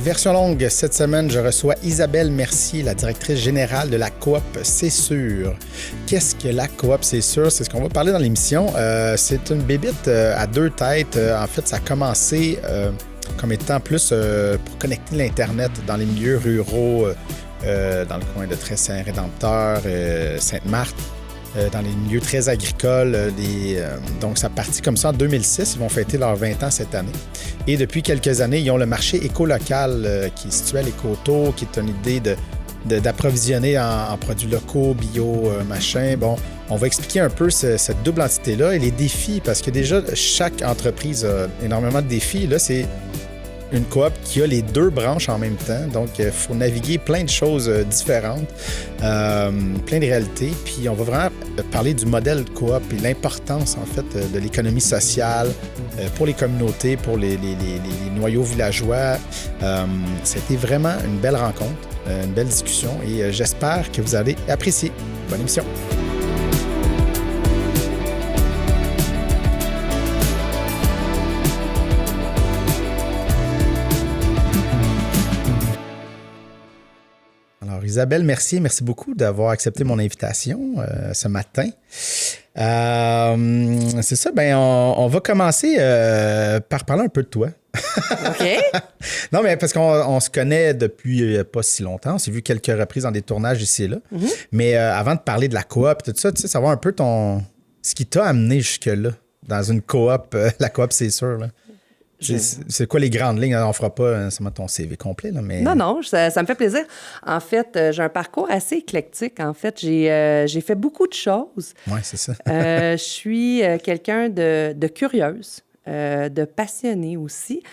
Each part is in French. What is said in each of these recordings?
version longue, cette semaine, je reçois Isabelle Mercier, la directrice générale de la coop C'est Sûr. Qu'est-ce que la coop C'est Sûr? C'est ce qu'on va parler dans l'émission. C'est une bébite à deux têtes. En fait, ça a commencé comme étant plus pour connecter l'Internet dans les milieux ruraux, dans le coin de Très-Saint-Rédempteur, Sainte-Marthe. Dans les milieux très agricoles. Donc, ça a parti comme ça en 2006. Ils vont fêter leurs 20 ans cette année. Et depuis quelques années, ils ont le marché éco-local qui est situé à l'Écoto, qui est une idée d'approvisionner en produits locaux, bio, machin. Bon, on va expliquer un peu cette double entité-là et les défis, parce que déjà, chaque entreprise a énormément de défis. Là, c'est une coop qui a les deux branches en même temps. Donc, il faut naviguer plein de choses différentes, plein de réalités. Puis, on va vraiment parler du modèle de coop et l'importance, en fait, de l'économie sociale pour les communautés, pour les noyaux villageois. C'était vraiment une belle rencontre, une belle discussion et j'espère que vous allez apprécier. Bonne émission. Alors, Isabelle Mercier, merci beaucoup d'avoir accepté mon invitation ce matin. C'est ça, ben on va commencer par parler un peu de toi. OK. Non, mais parce qu'on se connaît depuis pas si longtemps. On s'est vu quelques reprises dans des tournages ici et là. Mm-hmm. Mais avant de parler de la coop et tout ça, tu sais, savoir un peu ce qui t'a amené jusque-là dans une coop, la coop, c'est sûr, là. C'est quoi les grandes lignes? On ne fera pas ton CV complet, là, mais... Non, ça me fait plaisir. En fait, j'ai un parcours assez éclectique. En fait, j'ai fait beaucoup de choses. Oui, c'est ça. Je suis quelqu'un de curieuse, de passionnée aussi.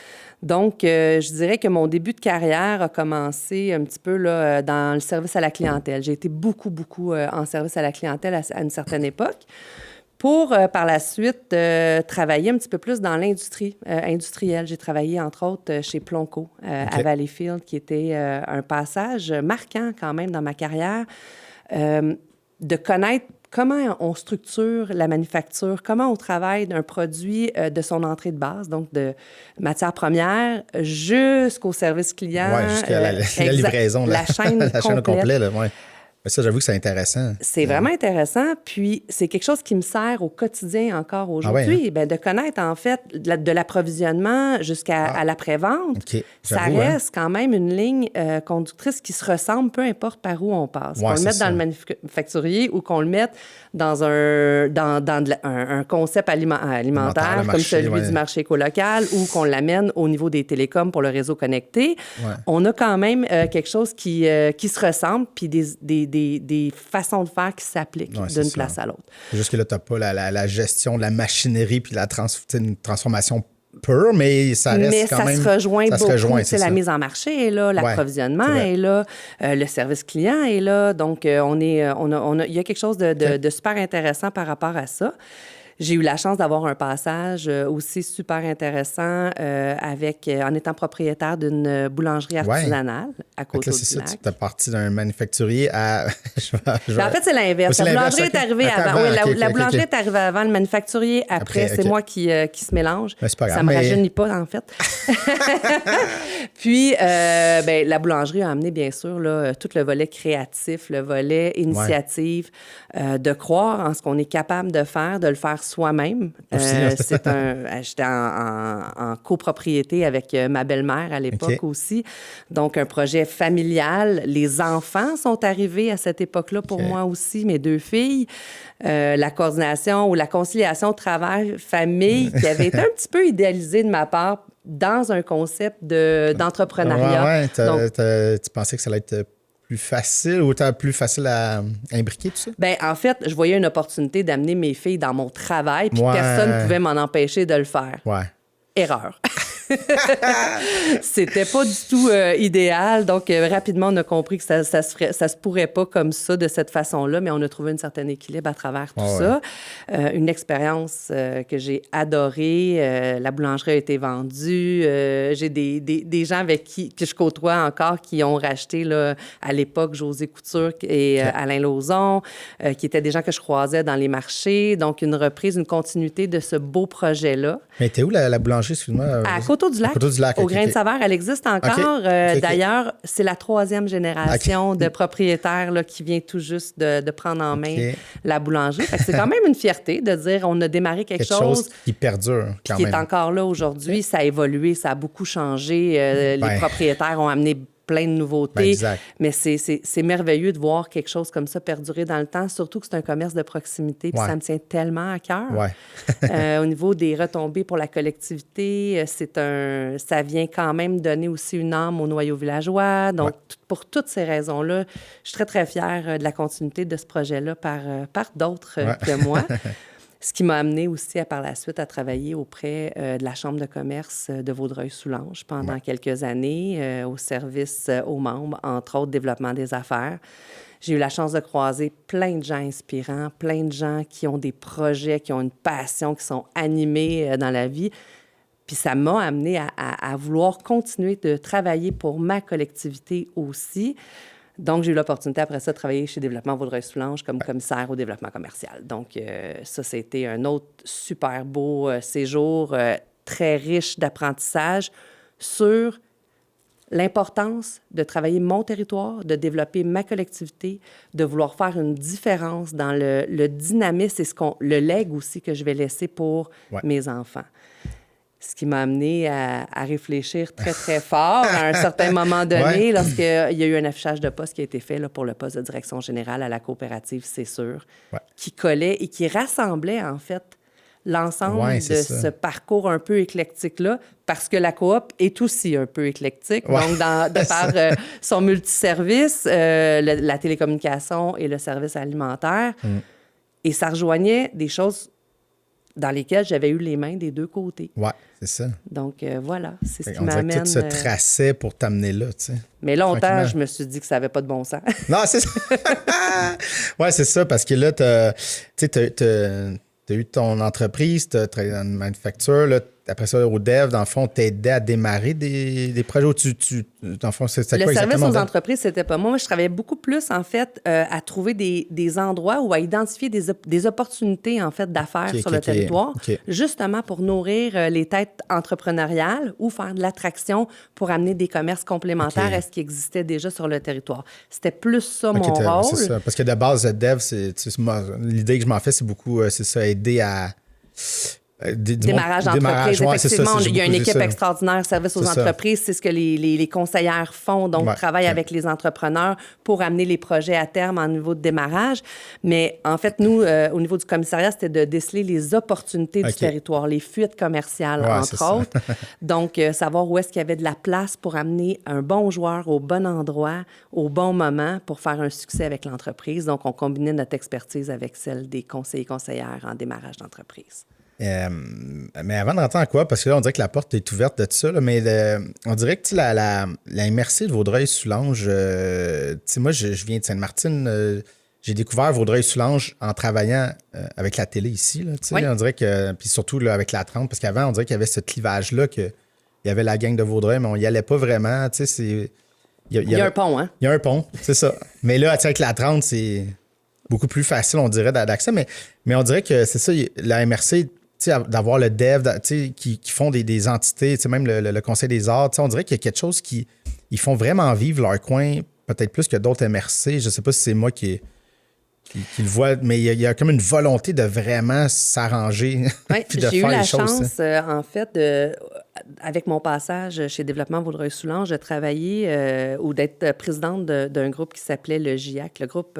Donc, je dirais que mon début de carrière a commencé un petit peu là, dans le service à la clientèle. J'ai été beaucoup en service à la clientèle à une certaine époque. Pour, par la suite, travailler un petit peu plus dans l'industrie industrielle. J'ai travaillé, entre autres, chez Plonco, à Valleyfield, qui était un passage marquant quand même dans ma carrière, de connaître comment on structure la manufacture, comment on travaille d'un produit de son entrée de base, donc de matières premières jusqu'au service client. Oui, jusqu'à la livraison. La chaîne au complet, là, ouais. Ça, j'avoue que c'est intéressant. C'est vraiment intéressant. Puis, c'est quelque chose qui me sert au quotidien encore aujourd'hui. Ah ouais, hein? Bien, de connaître, en fait, de l'approvisionnement jusqu'à l'après-vente. Okay. Ça reste quand même une ligne conductrice qui se ressemble, peu importe par où on passe. Ouais, qu'on le mette dans le manufacturier ou qu'on le mette dans un concept alimentaire comme celui du marché éco-local ou qu'on l'amène au niveau des télécoms pour le réseau connecté. Ouais. On a quand même quelque chose qui se ressemble, puis des façons de faire qui s'appliquent d'une place à l'autre. Juste que là, tu n'as pas la gestion de la machinerie puis une transformation pure, mais ça reste quand même... Mais ça se rejoint beaucoup. C'est la mise en marché est là, l'approvisionnement est là, le service client est là. Donc, il y a quelque chose de super intéressant par rapport à ça. J'ai eu la chance d'avoir un passage aussi super intéressant en étant propriétaire d'une boulangerie artisanale à Côte-au-Lac. C'est ça, tu es parti d'un manufacturier à... En fait, c'est l'inverse. La boulangerie est arrivée avant. Oui, la boulangerie est arrivée avant, le manufacturier après. C'est moi qui se mélange. C'est pas grave, ça me rajeunit pas, en fait. Puis, la boulangerie a amené, bien sûr, là, tout le volet créatif, le volet initiative, de croire en ce qu'on est capable de faire, de le faire soi-même. J'étais en copropriété avec ma belle-mère à l'époque aussi. Donc, un projet familial. Les enfants sont arrivés à cette époque-là pour moi aussi, mes deux filles. La coordination ou la conciliation travail-famille qui avait été un petit peu idéalisée de ma part dans un concept d'entrepreneuriat. Donc, tu pensais que ça allait être plus facile ou plus facile à imbriquer, tout ça? Bien, en fait, je voyais une opportunité d'amener mes filles dans mon travail, puis personne ne pouvait m'en empêcher de le faire. Ouais. Erreur. C'était pas du tout idéal. Donc, rapidement, on a compris que ça se pourrait pas comme ça, de cette façon-là, mais on a trouvé un certain équilibre à travers tout ça. Une expérience que j'ai adorée. La boulangerie a été vendue. J'ai des gens que je côtoie encore qui ont racheté là, à l'époque José Couture et Alain Lauzon, qui étaient des gens que je croisais dans les marchés. Donc, une reprise, une continuité de ce beau projet-là. Mais t'es où la boulangerie, excuse-moi? À Côte-au-Lac. Coteau-du-Lac. Au Grain de Saveur, elle existe encore. D'ailleurs, c'est la 3e génération de propriétaires là, qui vient tout juste de prendre en main la boulangerie. Fait que c'est quand même une fierté de dire on a démarré quelque chose qui perdure quand qui même. est encore là aujourd'hui. Ça a évolué, ça a beaucoup changé. Les propriétaires ont amené plein de nouveautés. Mais c'est merveilleux de voir quelque chose comme ça perdurer dans le temps, surtout que c'est un commerce de proximité, puis ça me tient tellement à cœur. Au niveau des retombées pour la collectivité, ça vient quand même donner aussi une âme au noyau villageois. Donc, pour toutes ces raisons-là, je suis très, très fière de la continuité de ce projet-là par d'autres que moi. Ce qui m'a amené aussi par la suite à travailler auprès de la Chambre de commerce de Vaudreuil-Soulanges pendant quelques années au service aux membres, entre autres développement des affaires. J'ai eu la chance de croiser plein de gens inspirants, plein de gens qui ont des projets, qui ont une passion, qui sont animés dans la vie. Puis ça m'a amené à vouloir continuer de travailler pour ma collectivité aussi. Donc, j'ai eu l'opportunité après ça de travailler chez Développement Vaudreuil-Soulanges comme commissaire au développement commercial. Donc, ça a été un autre super beau séjour, très riche d'apprentissage sur l'importance de travailler mon territoire, de développer ma collectivité, de vouloir faire une différence dans le dynamisme et le legs aussi que je vais laisser pour mes enfants. Ce qui m'a amené à réfléchir très, très fort à un certain moment donné, lorsqu'il y a eu un affichage de poste qui a été fait là, pour le poste de direction générale à la coopérative C'est sûr, qui collait et qui rassemblait, en fait, l'ensemble de ce parcours un peu éclectique-là, parce que la coop est aussi un peu éclectique. Donc, de par son multiservice, la télécommunication et le service alimentaire. Et ça rejoignait des choses dans lesquelles j'avais eu les mains des deux côtés. Oui, c'est ça. Donc, voilà, c'est ce qui on m'amène... dirait que tout se traçait pour t'amener là, tu sais. Mais longtemps, je me suis dit que ça n'avait pas de bon sens. Non, c'est ça. Oui, c'est ça, parce que là, tu as eu ton entreprise, tu as travaillé dans une manufacture, là, après ça, au dev, dans le fond, t'aidais à démarrer des projets où dans le fond, c'était quoi exactement? Le service aux entreprises, c'était pas moi. Moi, je travaillais beaucoup plus, en fait, à trouver des endroits ou à identifier des opportunités, en fait, d'affaires sur le territoire, justement pour nourrir les têtes entrepreneuriales ou faire de l'attraction pour amener des commerces complémentaires à ce qui existait déjà sur le territoire. C'était plus ça, mon rôle. C'est ça. Parce que de base, le dev, l'idée que je m'en fais, c'est beaucoup, c'est ça, aider à... Démarrage d'entreprise, effectivement. Il y a une équipe extraordinaire, service aux entreprises. C'est ce que les conseillères font, donc travaillent avec les entrepreneurs pour amener les projets à terme en niveau de démarrage. Mais en fait, nous, au niveau du commissariat, c'était de déceler les opportunités du territoire, les fuites commerciales, entre autres. Donc, savoir où est-ce qu'il y avait de la place pour amener un bon joueur au bon endroit, au bon moment pour faire un succès avec l'entreprise. Donc, on combinait notre expertise avec celle des conseillers et conseillères en démarrage d'entreprise. Mais avant de rentrer en quoi, parce que là, on dirait que la porte est ouverte de tout ça, là, mais on dirait que la MRC de Vaudreuil-Soulanges, moi, je viens de Sainte-Martine, j'ai découvert Vaudreuil-Soulanges en travaillant avec la télé ici. Là, on dirait que, puis surtout là, avec la 30, parce qu'avant, on dirait qu'il y avait ce clivage-là, qu'il y avait la gang de Vaudreuil, mais on n'y allait pas vraiment. Il y a un pont, hein? Il y a un pont, c'est ça. Mais là, avec la 30, c'est beaucoup plus facile, on dirait, d'accès. Mais on dirait que c'est ça, la MRC, d'avoir le dev qui font des entités, même le Conseil des arts, on dirait qu'il y a quelque chose ils font vraiment vivre leur coin, peut-être plus que d'autres MRC. Je ne sais pas si c'est moi qui le vois, mais il y a comme une volonté de vraiment s'arranger puis de faire les choses. J'ai eu la chance, en fait, avec mon passage chez Développement Vaudreuil-Soulanges, de travailler ou d'être présidente d'un groupe qui s'appelait le GIAC, le groupe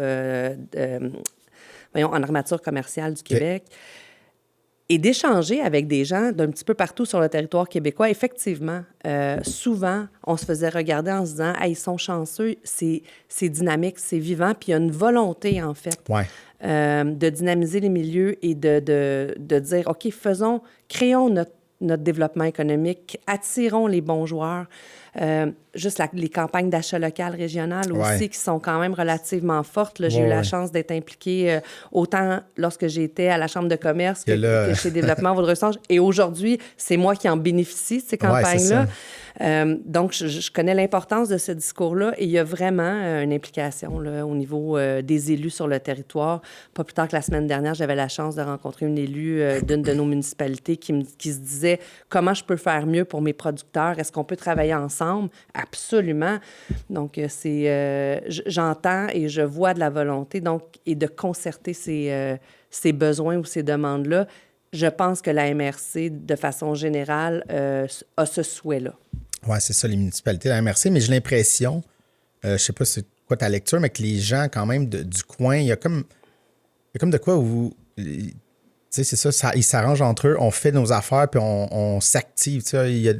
en armature commerciale du Québec. Et d'échanger avec des gens d'un petit peu partout sur le territoire québécois. Effectivement, souvent, on se faisait regarder en se disant « ils sont chanceux, c'est dynamique, c'est vivant », puis il y a une volonté, en fait, de dynamiser les milieux et de dire « OK, créons notre développement économique, attirons les bons joueurs, Juste les campagnes d'achat local régional aussi, Ouais. qui sont quand même relativement fortes. Là, j'ai eu Ouais, la ouais. chance d'être impliquée autant lorsque j'étais à la Chambre de commerce Que là, que chez Développement Vaudreuil-Soulanges. Et aujourd'hui, c'est moi qui en bénéficie de ces ouais, c'est campagnes-là. ça. Donc, je connais l'importance de ce discours-là et il y a vraiment une implication là, au niveau des élus sur le territoire. Pas plus tard que la semaine dernière, j'avais la chance de rencontrer une élue d'une de nos municipalités qui se disait comment je peux faire mieux pour mes producteurs. Est-ce qu'on peut travailler ensemble? Absolument. Donc, j'entends et je vois de la volonté donc, et de concerter ces besoins ou ces demandes-là. Je pense que la MRC, de façon générale, a ce souhait-là. Oui, c'est ça, les municipalités, la MRC, mais j'ai l'impression, je sais pas c'est quoi ta lecture, mais que les gens, quand même, du coin, il y a comme de quoi où, tu sais, c'est ça, ils s'arrangent entre eux, on fait nos affaires, puis on s'active, tu sais,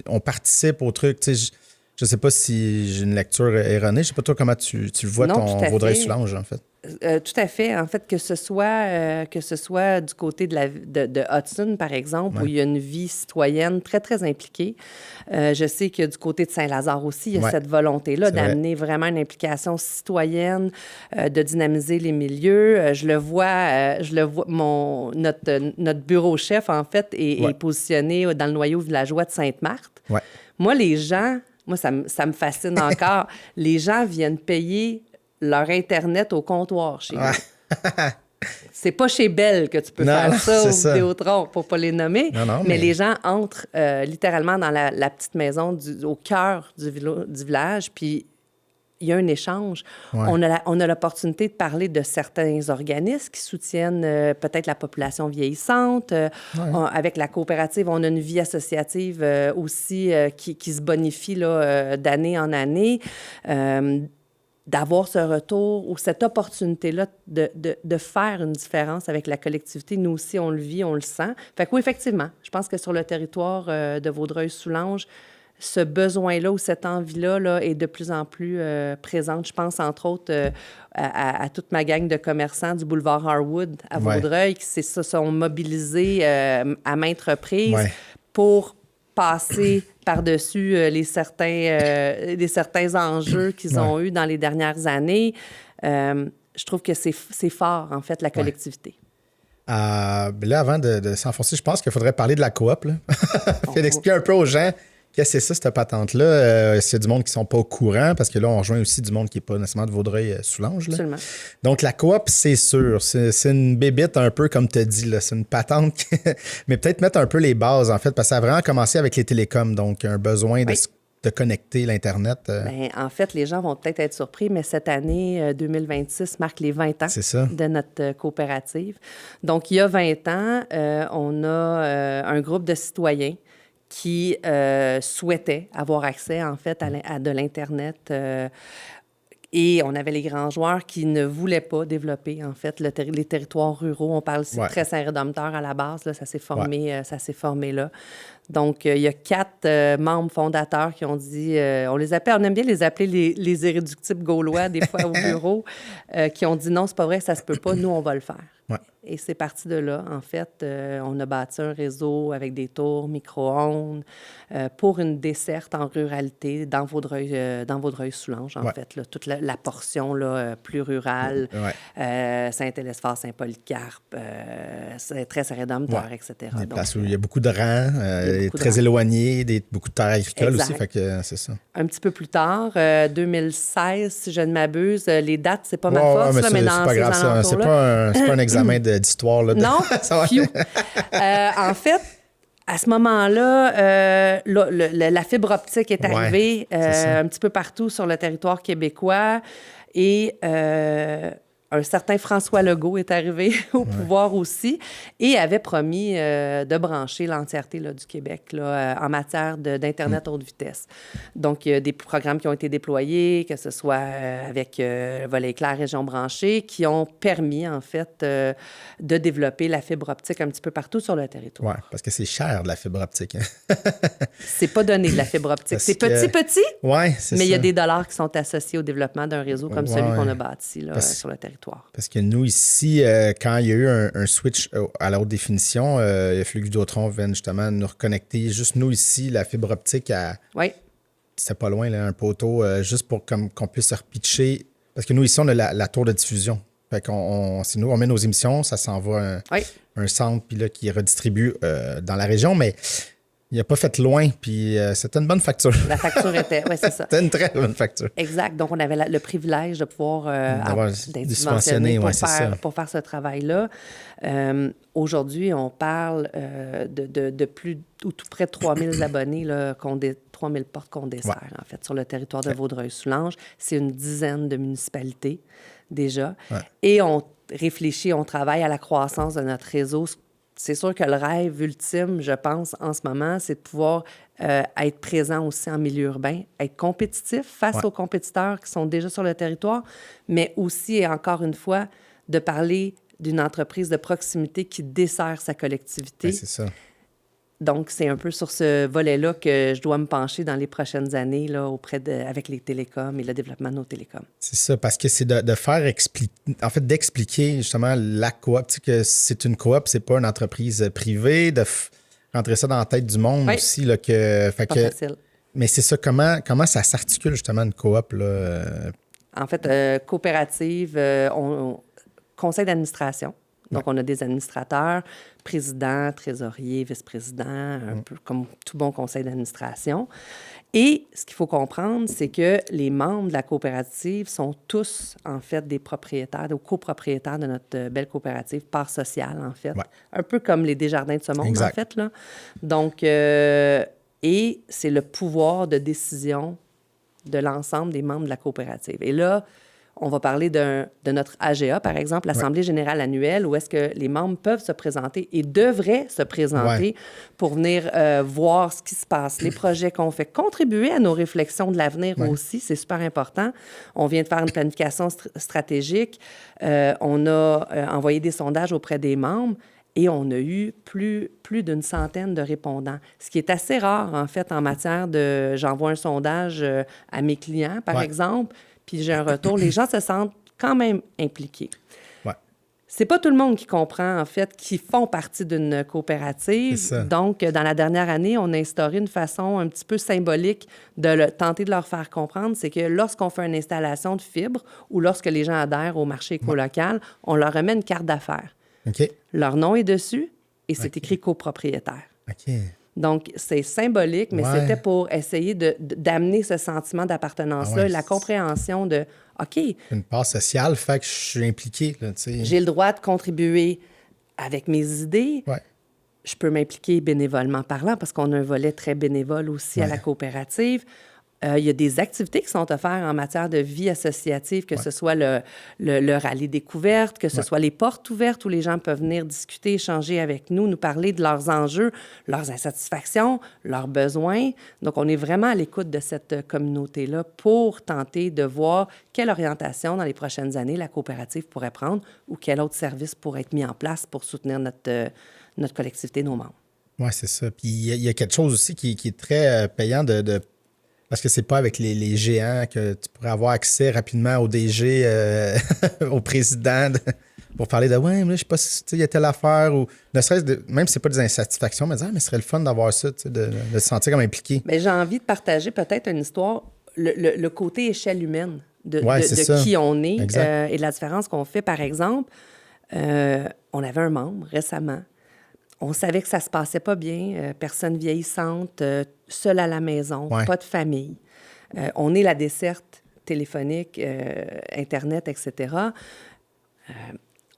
on participe au truc, tu sais, je sais pas si j'ai une lecture erronée, je sais pas toi comment tu vois Non, ton tout à Vaudreuil-Soulanges, en fait. Tout à fait. En fait, que ce soit du côté de Hudson, par exemple, où il y a une vie citoyenne très, très impliquée. Je sais que du côté de Saint-Lazare aussi, il y a cette volonté-là d'amener vraiment une implication citoyenne, de dynamiser les milieux. Je le vois, notre bureau-chef, en fait, est positionné dans le noyau villageois de Sainte-Marthe. Ouais. Moi, les gens, ça me fascine encore. Les gens viennent payer leur Internet au comptoir chez nous. C'est pas chez Bell que tu peux faire ça au Vidéotron, pour pas les nommer. Mais les gens entrent littéralement dans la petite maison au cœur du village, puis il y a un échange. Ouais. On a l'opportunité de parler de certains organismes qui soutiennent peut-être la population vieillissante. Avec la coopérative, on a une vie associative aussi qui se bonifie là, d'année en année. D'avoir ce retour ou cette opportunité-là de faire une différence avec la collectivité. Nous aussi, on le vit, on le sent. Fait que oui, effectivement, je pense que sur le territoire de Vaudreuil-Soulanges, ce besoin-là ou cette envie-là là, est de plus en plus présente. Je pense, entre autres, à toute ma gang de commerçants du boulevard Harwood à Vaudreuil qui se sont mobilisés à maintes reprises pour passer par-dessus les certains enjeux qu'ils ont eus dans les dernières années. Je trouve que c'est fort, en fait, la collectivité. Là, avant de s'enfoncer, je pense qu'il faudrait parler de la coop. Fait d'expliquer un peu aux gens qu'est-ce que c'est ça, cette patente-là. S'il y a du monde qui ne sont pas au courant, parce que là, on rejoint aussi du monde qui n'est pas nécessairement de Vaudreuil-Soulanges. Absolument. Donc, la coop, c'est sûr. C'est une bébite un peu comme tu as dit. Là. C'est une patente. Mais peut-être mettre un peu les bases, en fait, parce que ça a vraiment commencé avec les télécoms. Donc, un besoin de connecter l'Internet. Bien, en fait, les gens vont peut-être être surpris, mais cette année 2026 marque les 20 ans de notre coopérative. Donc, il y a 20 ans, on a un groupe de citoyens qui souhaitaient avoir accès, en fait, à de l'Internet. Et on avait les grands joueurs qui ne voulaient pas développer, en fait, les territoires ruraux. On parle ici de très Saint-Rédempteur à la base. Là, ça s'est formé là. Donc, il y a 4 membres fondateurs qui ont dit... on aime bien les appeler les irréductibles gaulois, des fois, au bureau, qui ont dit non, c'est pas vrai, ça se peut pas, nous, on va le faire. Ouais. Et c'est parti de là. En fait, on a bâti un réseau avec des tours, micro-ondes, pour une desserte en ruralité dans Vaudreuil-Soulanges, en fait. Là, toute la portion là, plus rurale, Saint-Élesphore, Saint-Polycarpe, très Saint-Rédempteur, etc. Des places où il y a beaucoup de rangs, très éloignés, beaucoup de terres agricoles aussi, fait que c'est ça. Un petit peu plus tard, 2016, si je ne m'abuse, les dates, c'est pas ma force, mais dans c'est pas grave, ça. C'est pas un examen d'histoire. Là, non, en fait, à ce moment-là, la fibre optique est arrivée un petit peu partout sur le territoire québécois et un certain François Legault est arrivé au pouvoir aussi et avait promis de brancher l'entièreté là, du Québec là, en matière d'Internet haute vitesse. Donc, il y a des programmes qui ont été déployés, que ce soit avec Volet Éclair, Région branchée, qui ont permis, en fait, de développer la fibre optique un petit peu partout sur le territoire. Oui, parce que c'est cher, de la fibre optique. Hein? C'est pas donné, de la fibre optique. C'est petit, ouais, c'est mais il y a des dollars qui sont associés au développement d'un réseau comme celui qu'on a bâti là, sur le territoire. Parce que nous, ici, quand il y a eu un switch à la haute définition, il a fallu que Vidéotron vienne justement nous reconnecter, juste nous ici, la fibre optique c'est pas loin, là, un poteau, juste pour qu'on puisse se repitcher. Parce que nous, ici, on a la tour de diffusion. Fait qu'on, c'est nous, on met nos émissions, ça s'en va un centre puis là, qui redistribue dans la région, mais il n'a pas fait loin, puis c'était une bonne facture. La facture était, oui, c'est ça. C'était une très bonne facture. Exact. Donc, on avait le privilège de pouvoir d'être subventionné pour faire ce travail-là. Aujourd'hui, on parle de plus ou tout près de 3000 abonnés, là, 3000 portes qu'on dessert, en fait, sur le territoire de Vaudreuil-Soulanges. C'est une dizaine de municipalités déjà. Ouais. Et on réfléchit, on travaille à la croissance de notre réseau. C'est sûr que le rêve ultime, je pense, en ce moment, c'est de pouvoir être présent aussi en milieu urbain, être compétitif face aux compétiteurs qui sont déjà sur le territoire, mais aussi, et encore une fois, de parler d'une entreprise de proximité qui dessert sa collectivité. Oui, c'est ça. Donc, c'est un peu sur ce volet-là que je dois me pencher dans les prochaines années là, avec les télécoms et le développement de nos télécoms. C'est ça, parce que c'est de faire d'expliquer justement la coop, tu sais, que c'est une coop, c'est pas une entreprise privée, de rentrer ça dans la tête du monde aussi. Là, facile. Mais c'est ça, comment ça s'articule justement une coop? Là? En fait, coopérative, conseil d'administration. Donc, on a des administrateurs, président, trésorier, vice-président, un peu comme tout bon conseil d'administration. Et ce qu'il faut comprendre, c'est que les membres de la coopérative sont tous, en fait, des propriétaires, des copropriétaires de notre belle coopérative, part sociale, en fait. Ouais. Un peu comme les Desjardins de ce monde, en fait, là. Donc, et c'est le pouvoir de décision de l'ensemble des membres de la coopérative. Et là, on va parler de notre AGA, par exemple, l'Assemblée générale annuelle, où est-ce que les membres peuvent se présenter et devraient se présenter pour venir voir ce qui se passe, les projets qu'on fait, contribuer à nos réflexions de l'avenir aussi, c'est super important. On vient de faire une planification stratégique. On a envoyé des sondages auprès des membres et on a eu plus d'une centaine de répondants, ce qui est assez rare, en fait, en matière de... J'envoie un sondage à mes clients, par exemple, puis j'ai un retour. Les gens se sentent quand même impliqués. Ouais. C'est pas tout le monde qui comprend, en fait, qui font partie d'une coopérative. Donc, dans la dernière année, on a instauré une façon un petit peu symbolique de tenter de leur faire comprendre, c'est que lorsqu'on fait une installation de fibre ou lorsque les gens adhèrent au marché écolocal, on leur remet une carte d'affaires. Okay. Leur nom est dessus et c'est écrit copropriétaire. OK. Donc, c'est symbolique, mais c'était pour essayer d'amener ce sentiment d'appartenance-là, la compréhension de « OK. » Une part sociale fait que je suis impliqué. Là, j'ai le droit de contribuer avec mes idées. Ouais. Je peux m'impliquer bénévolement parlant parce qu'on a un volet très bénévole aussi à la coopérative. Il y a des activités qui sont offertes en matière de vie associative, que ce soit le rallye découverte, que ce soit les portes ouvertes où les gens peuvent venir discuter, échanger avec nous, nous parler de leurs enjeux, leurs insatisfactions, leurs besoins. Donc, on est vraiment à l'écoute de cette communauté-là pour tenter de voir quelle orientation dans les prochaines années la coopérative pourrait prendre ou quel autre service pourrait être mis en place pour soutenir notre collectivité, nos membres. Oui, c'est ça. Puis il y a quelque chose aussi qui est très payant parce que c'est pas avec les géants que tu pourrais avoir accès rapidement au DG, au président, pour parler de « ouais, mais là, je sais pas si il y a telle affaire » ou ne serait-ce même si c'est pas des insatisfactions, mais dire « mais ce serait le fun d'avoir ça, de se sentir comme impliqué. » Bien, j'ai envie de partager peut-être une histoire, le côté échelle humaine de qui on est et de la différence qu'on fait. Par exemple, on avait un membre récemment. On savait que ça se passait pas bien, personne vieillissante, seule à la maison, pas de famille. On est la desserte téléphonique, Internet, etc.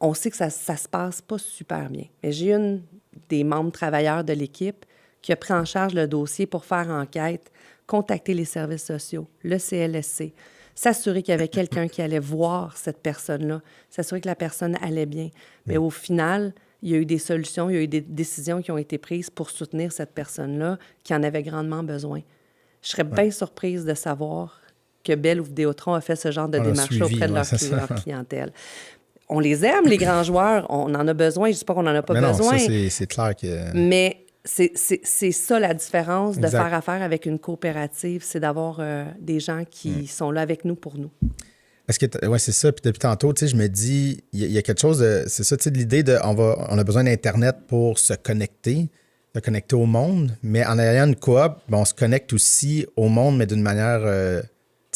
On sait que ça se passe pas super bien. Mais j'ai une des membres travailleurs de l'équipe qui a pris en charge le dossier pour faire enquête, contacter les services sociaux, le CLSC, s'assurer qu'il y avait quelqu'un qui allait voir cette personne-là, s'assurer que la personne allait bien. Mais au final, il y a eu des solutions, il y a eu des décisions qui ont été prises pour soutenir cette personne-là qui en avait grandement besoin. Je serais bien surprise de savoir que Bell ou Vidéotron a fait ce genre de démarche auprès de leur clientèle. On les aime, les grands joueurs. On en a besoin. Je ne dis pas qu'on n'en a pas besoin. Ça, c'est clair que... Mais c'est ça la différence de faire affaire avec une coopérative. C'est d'avoir des gens qui sont là avec nous pour nous. Est-ce que c'est ça. Puis depuis tantôt, tu sais, je me dis, il y a quelque chose de... C'est ça, tu sais, de l'idée de... On a besoin d'Internet pour se connecter. de connecter au monde, mais en ayant une coop, ben, on se connecte aussi au monde, mais d'une manière...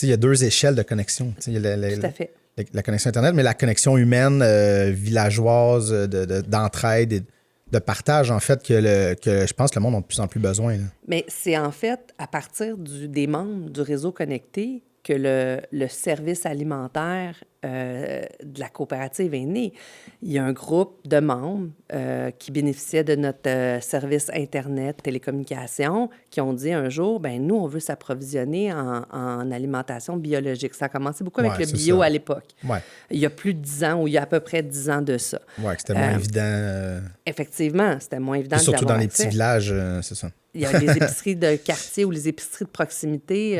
il y a deux échelles de connexion. Il y a Tout à fait. la connexion Internet, mais la connexion humaine, villageoise, d'entraide et de partage, en fait, que je pense que le monde a de plus en plus besoin. Là. Mais c'est en fait à partir des membres du réseau connecté que le service alimentaire de la coopérative est né. Il y a un groupe de membres qui bénéficiaient de notre service Internet, télécommunications, qui ont dit un jour, ben nous, on veut s'approvisionner en alimentation biologique. Ça a commencé beaucoup avec le bio à l'époque. Ouais. Il y a plus de 10 ans, ou il y a à peu près 10 ans de ça. Oui, c'était moins évident. Effectivement, c'était moins évident. Surtout dans les petits villages, c'est ça. Il y a les épiceries de quartier ou les épiceries de proximité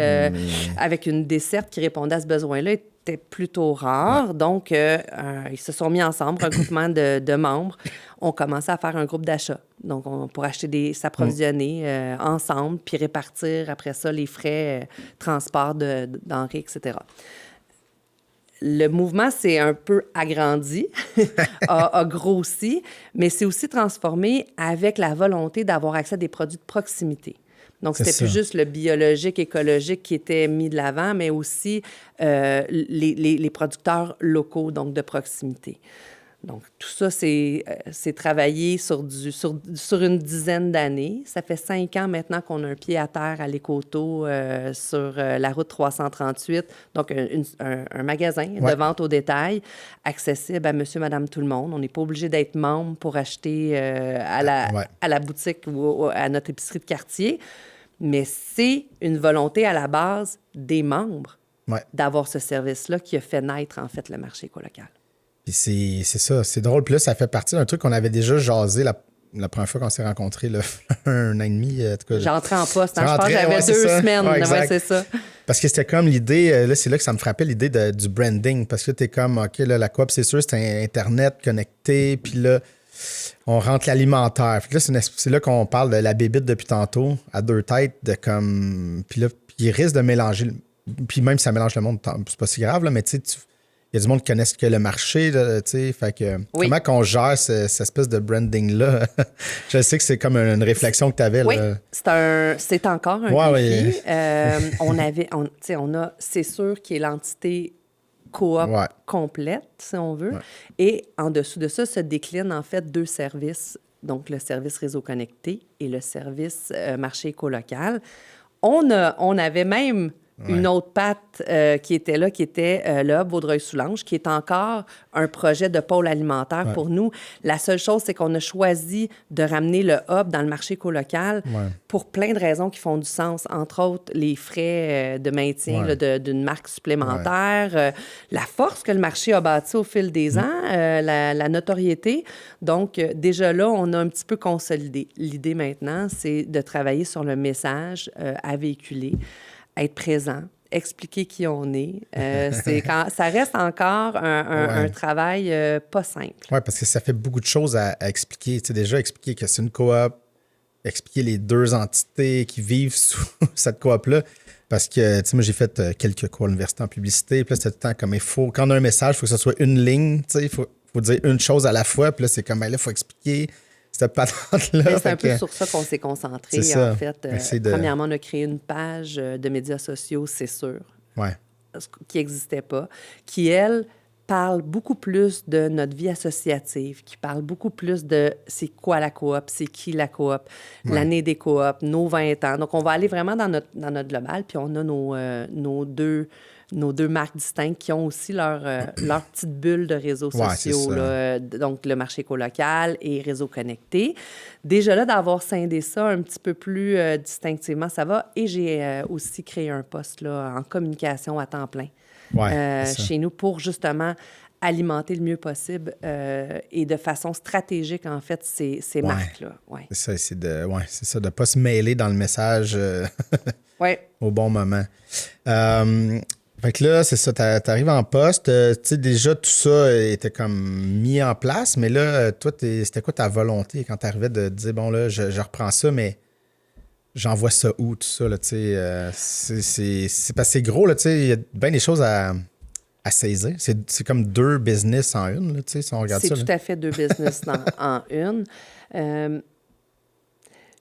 avec une desserte qui répondait à ce besoin-là était plutôt rare. Ouais. Donc, ils se sont mis ensemble, un groupement de membres. On commençait à faire un groupe d'achat. Donc, pour acheter s'approvisionner ensemble, puis répartir après ça les frais transport denrées, etc. Le mouvement s'est un peu agrandi, a grossi, mais c'est aussi transformé avec la volonté d'avoir accès à des produits de proximité. Donc, c'était plus juste le biologique, écologique qui était mis de l'avant, mais aussi les producteurs locaux, donc de proximité. Donc, tout ça, c'est travaillé sur une dizaine d'années. Ça fait 5 ans maintenant qu'on a un pied à terre à l'Écoto sur la route 338. Donc, un magasin de vente au détail accessible à monsieur, madame, tout le monde. On n'est pas obligé d'être membre pour acheter à la boutique ou à notre épicerie de quartier. Mais c'est une volonté à la base des membres d'avoir ce service-là qui a fait naître, en fait, le marché écolocal. Puis c'est ça, c'est drôle. Puis là, ça fait partie d'un truc qu'on avait déjà jasé la première fois qu'on s'est rencontrés, là, 1 an et demi. En tout cas, j'entrais en poste, je pense que j'avais 2 semaines. Ouais, c'est ça. Parce que c'était comme l'idée, là, c'est là que ça me frappait l'idée du branding. Parce que tu es comme, OK, là, la coop, c'est sûr, c'est Internet connecté. Puis là, on rentre l'alimentaire. Puis là, c'est là qu'on parle de la bébite depuis tantôt, à 2 têtes, de comme. Puis là, il risque de mélanger. Puis même si ça mélange le monde, c'est pas si grave, là, mais tu sais, il y a du monde qui connaissent que le marché, tu sais, fait que comment qu'on gère cette espèce de branding-là? Je sais que c'est comme une réflexion que tu avais. Oui, là. C'est encore un défi. On a C'est sûr qui est l'entité coop complète, si on veut. Ouais. Et en dessous de ça se déclinent en fait 2 services, donc le service réseau connecté et le service marché écolocal. On avait même une autre patte qui était là, qui était le hub Vaudreuil-Soulanges, qui est encore un projet de pôle alimentaire pour nous. La seule chose, c'est qu'on a choisi de ramener le hub dans le marché colocal pour plein de raisons qui font du sens. Entre autres, les frais de maintien d'une marque supplémentaire, la force que le marché a bâtie au fil des ans, la notoriété. Donc, déjà là, on a un petit peu consolidé. L'idée maintenant, c'est de travailler sur le message à véhiculer, être présent, expliquer qui on est. Ça reste encore un travail pas simple. Oui, parce que ça fait beaucoup de choses à expliquer. Tu sais, déjà, expliquer que c'est une coop, expliquer les 2 entités qui vivent sous cette coop-là. Parce que, tu sais, moi, j'ai fait quelques cours à l'université en publicité. Puis là, c'était tout le temps comme quand on a un message, il faut que ce soit une ligne. Tu sais, il faut dire une chose à la fois. Puis là, c'est comme, ben là, il faut expliquer cette patente-là. C'est un peu sur ça qu'on s'est concentré, en fait. Premièrement, on a créé une page de médias sociaux, c'est sûr, qui n'existait pas, qui, elle, parle beaucoup plus de notre vie associative, qui parle beaucoup plus de c'est quoi la coop, c'est qui la coop, l'année des coops, nos 20 ans. Donc, on va aller vraiment dans notre global, puis on a nos deux marques distinctes qui ont aussi leur petite bulle de réseaux sociaux, là, donc le marché colocal et réseau connecté. Déjà là, d'avoir scindé ça un petit peu plus distinctivement, ça va. Et j'ai aussi créé un poste là, en communication à temps plein chez nous pour justement alimenter le mieux possible et de façon stratégique, en fait, ces marques-là. C'est ça, c'est ça, de ne pas se mêler dans le message au bon moment. Fait que là, c'est ça, t'arrives en poste, tu sais, déjà tout ça était comme mis en place, mais là, toi, c'était quoi ta volonté quand t'arrivais de dire, bon là, je reprends ça, mais j'envoie ça où, tout ça, là, tu sais, c'est parce que c'est gros, là, tu sais, il y a bien des choses à saisir. C'est comme 2 business en une, là, tu sais, si on regarde ça. C'est tout à fait 2 business en une.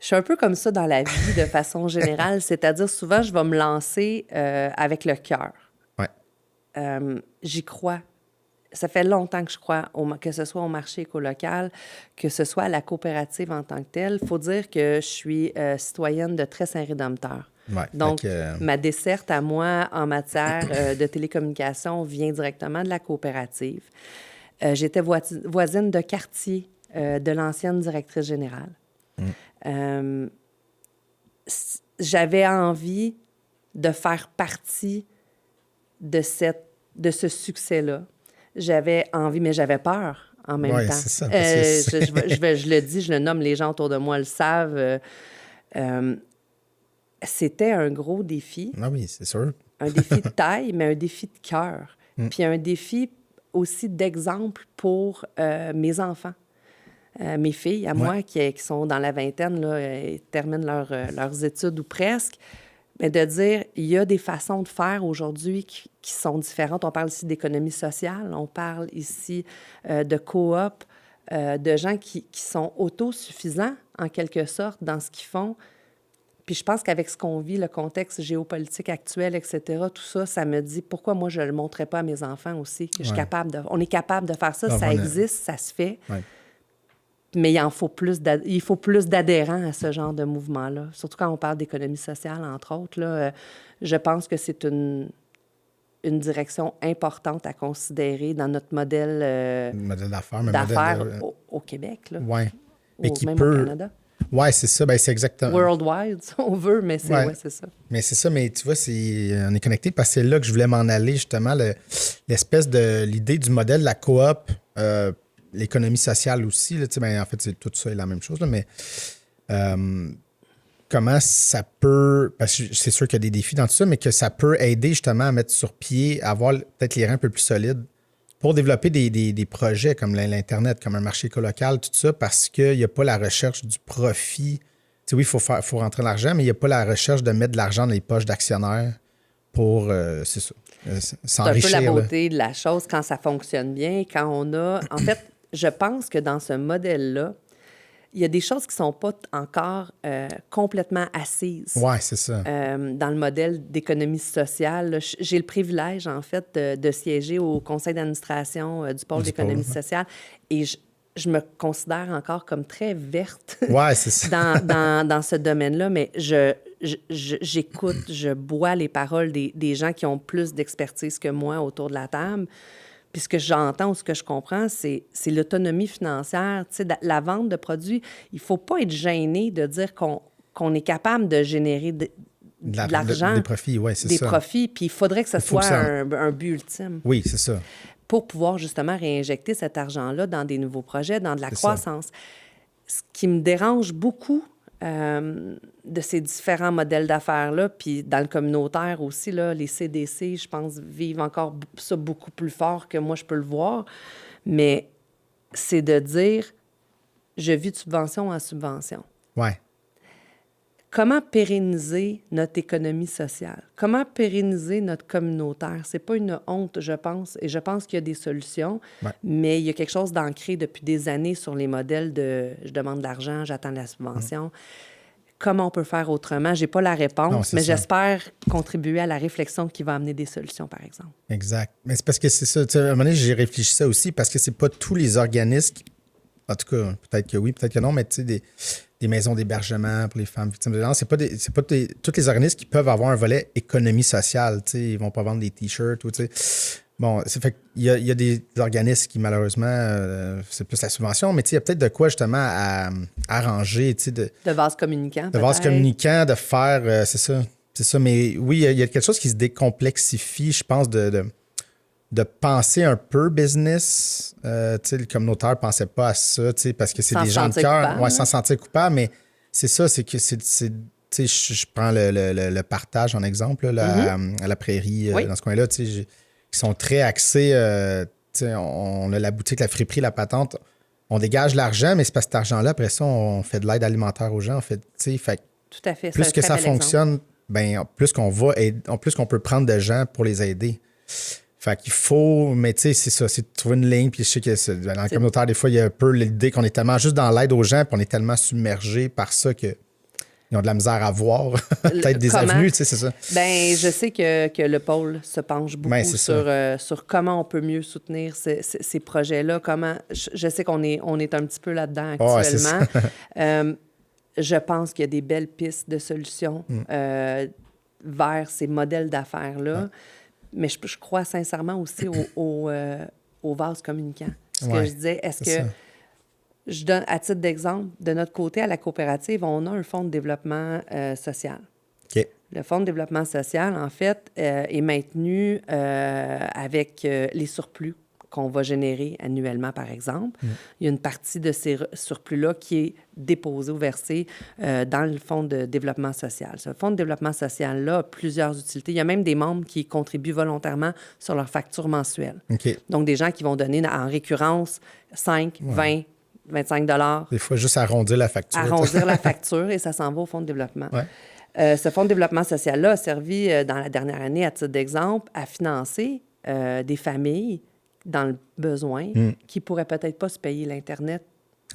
Je suis un peu comme ça dans la vie de façon générale, c'est-à-dire souvent, je vais me lancer avec le cœur. Ouais. J'y crois. Ça fait longtemps que je crois, que ce soit au marché écolocal, que ce soit à la coopérative en tant que telle. Il faut dire que je suis citoyenne de Très-Saint-Rédempteur. Ouais, Donc, ma desserte à moi en matière de télécommunication vient directement de la coopérative. J'étais voisine de quartier de l'ancienne directrice générale. J'avais envie de faire partie de ce succès-là. J'avais envie, mais j'avais peur en même temps. C'est ça. Je le dis, je le nomme, les gens autour de moi le savent. C'était un gros défi. Ah oui, c'est sûr. Un défi de taille, mais un défi de cœur. Puis un défi aussi d'exemple pour mes enfants. Mes filles, à moi, qui sont dans la vingtaine, là, terminent leurs études ou presque. Mais de dire, il y a des façons de faire aujourd'hui qui sont différentes. On parle ici d'économie sociale, on parle ici de coop, de gens qui sont autosuffisants, en quelque sorte, dans ce qu'ils font. Puis je pense qu'avec ce qu'on vit, le contexte géopolitique actuel, etc., tout ça, ça me dit pourquoi moi je ne le montrerais pas à mes enfants aussi, que je suis capable de... On est capable de faire ça, ça existe, ça se fait. Ouais. Mais il faut plus d'adhérents à ce genre de mouvement-là. Surtout quand on parle d'économie sociale, entre autres. Là, je pense que c'est une direction importante à considérer dans notre modèle d'affaires au Québec. Oui, mais qui même peut... au Canada. Oui, c'est ça. Ben, c'est exactement... Worldwide, si on veut, mais c'est ça. Mais c'est ça, mais tu vois, on est connecté parce que c'est là que je voulais m'en aller, justement, l'espèce de l'idée du modèle de la coop, l'économie sociale aussi. Là, ben, en fait, tout ça est la même chose, là, mais comment ça peut... Parce que c'est sûr qu'il y a des défis dans tout ça, mais que ça peut aider justement à mettre sur pied, à avoir peut-être les reins un peu plus solides pour développer des projets comme l'Internet, comme un marché écolocal, tout ça, parce qu'il n'y a pas la recherche du profit. Tu sais, oui, il faut rentrer de l'argent, mais il n'y a pas la recherche de mettre de l'argent dans les poches d'actionnaires pour, c'est ça, s'enrichir. C'est un peu la beauté de la chose quand ça fonctionne bien, quand on a... En fait, je pense que dans ce modèle-là, il y a des choses qui ne sont pas encore complètement assises. Oui, c'est ça. Dans le modèle d'économie sociale. J'ai le privilège, en fait, de siéger au conseil d'administration du pôle d'économie sociale et je me considère encore comme très verte c'est ça. dans ce domaine-là, mais j'écoute, je bois les paroles des gens qui ont plus d'expertise que moi autour de la table. Puis ce que j'entends ou ce que je comprends, c'est l'autonomie financière. Tu sais, la vente de produits, il ne faut pas être gêné de dire qu'on est capable de générer de l'argent. Des profits, oui, c'est ça. Des profits, puis il faudrait que ce soit un but ultime. Oui, c'est ça. Pour pouvoir justement réinjecter cet argent-là dans des nouveaux projets, dans de la croissance. Ce qui me dérange beaucoup de ces différents modèles d'affaires-là, puis dans le communautaire aussi, là, les CDC, je pense, vivent encore ça beaucoup plus fort que moi, je peux le voir, mais c'est de dire, je vis de subvention en subvention. Oui. Comment pérenniser notre économie sociale? Comment pérenniser notre communautaire? C'est pas une honte, je pense, et je pense qu'il y a des solutions, mais il y a quelque chose d'ancré depuis des années sur les modèles de « je demande de l'argent, j'attends de la subvention ». Comment on peut faire autrement? J'ai pas la réponse, mais j'espère contribuer à la réflexion qui va amener des solutions, par exemple. Exact. Mais c'est parce que c'est ça. À un moment donné, j'ai réfléchi ça aussi, parce que c'est pas tous les organismes, en tout cas, peut-être que oui, peut-être que non, mais tu sais, des maisons d'hébergement pour les femmes victimes de violence. C'est pas tous les organismes qui peuvent avoir un volet économie sociale. Tu sais, ils vont pas vendre des T-shirts ou tu sais. Bon, ça fait qu'il y a des organismes qui, malheureusement, c'est plus la subvention, mais tu sais, il y a peut-être de quoi, justement, à arranger, tu sais. De vases communicants, de vases communicants, de faire... c'est ça. Mais oui, il y a quelque chose qui se décomplexifie, je pense, de penser un peu business. Tu sais, le communautaire ne pensait pas à ça, tu sais, parce que c'est des gens de cœur. Oui, sans se sentir coupable, mais c'est ça, c'est que c'est tu sais, je prends le partage en exemple, là, à la prairie, dans ce coin-là, tu sais, qui sont très axés, tu sais, on a la boutique, la friperie, la patente, on dégage l'argent, mais c'est parce que cet argent-là, après ça, on fait de l'aide alimentaire aux gens, on fait, tu sais, fait tout à fait, plus que ça fonctionne, ben plus qu'on va aider, plus qu'on peut prendre de gens pour les aider. Fait qu'il faut, mais tu sais, c'est ça, c'est de trouver une ligne, puis je sais que dans le communautaire, des fois, il y a un peu l'idée qu'on est tellement juste dans l'aide aux gens, puis on est tellement submergé par ça que Ils ont de la misère à voir peut-être des comment? avenues, tu sais, c'est ça. Ben, je sais que le pôle se penche beaucoup Ben, c'est ça. sur comment on peut mieux soutenir ces projets-là. Comment je sais qu'on est, on est un petit peu là-dedans Ouais, c'est ça. actuellement. Je pense qu'il y a des belles pistes de solutions vers ces modèles d'affaires-là. Mais je crois sincèrement aussi au vase communicant. Ce que Ouais, je disais, est-ce c'est que ça. je donne, à titre d'exemple, de notre côté, à la coopérative, on a un fonds de développement social. OK. Le fonds de développement social, en fait, est maintenu avec les surplus qu'on va générer annuellement, par exemple. Il y a une partie de ces surplus-là qui est déposée ou versée dans le fonds de développement social. Ce fonds de développement social-là a plusieurs utilités. Il y a même des membres qui contribuent volontairement sur leur facture mensuelle. OK. Donc, des gens qui vont donner en récurrence 5, 20, 25 dollars, Des fois, juste arrondir la facture. arrondir la facture et ça s'en va au fonds de développement. Ouais. Ce fonds de développement social-là a servi, dans la dernière année, à titre d'exemple, à financer des familles dans le besoin qui ne pourraient peut-être pas se payer l'Internet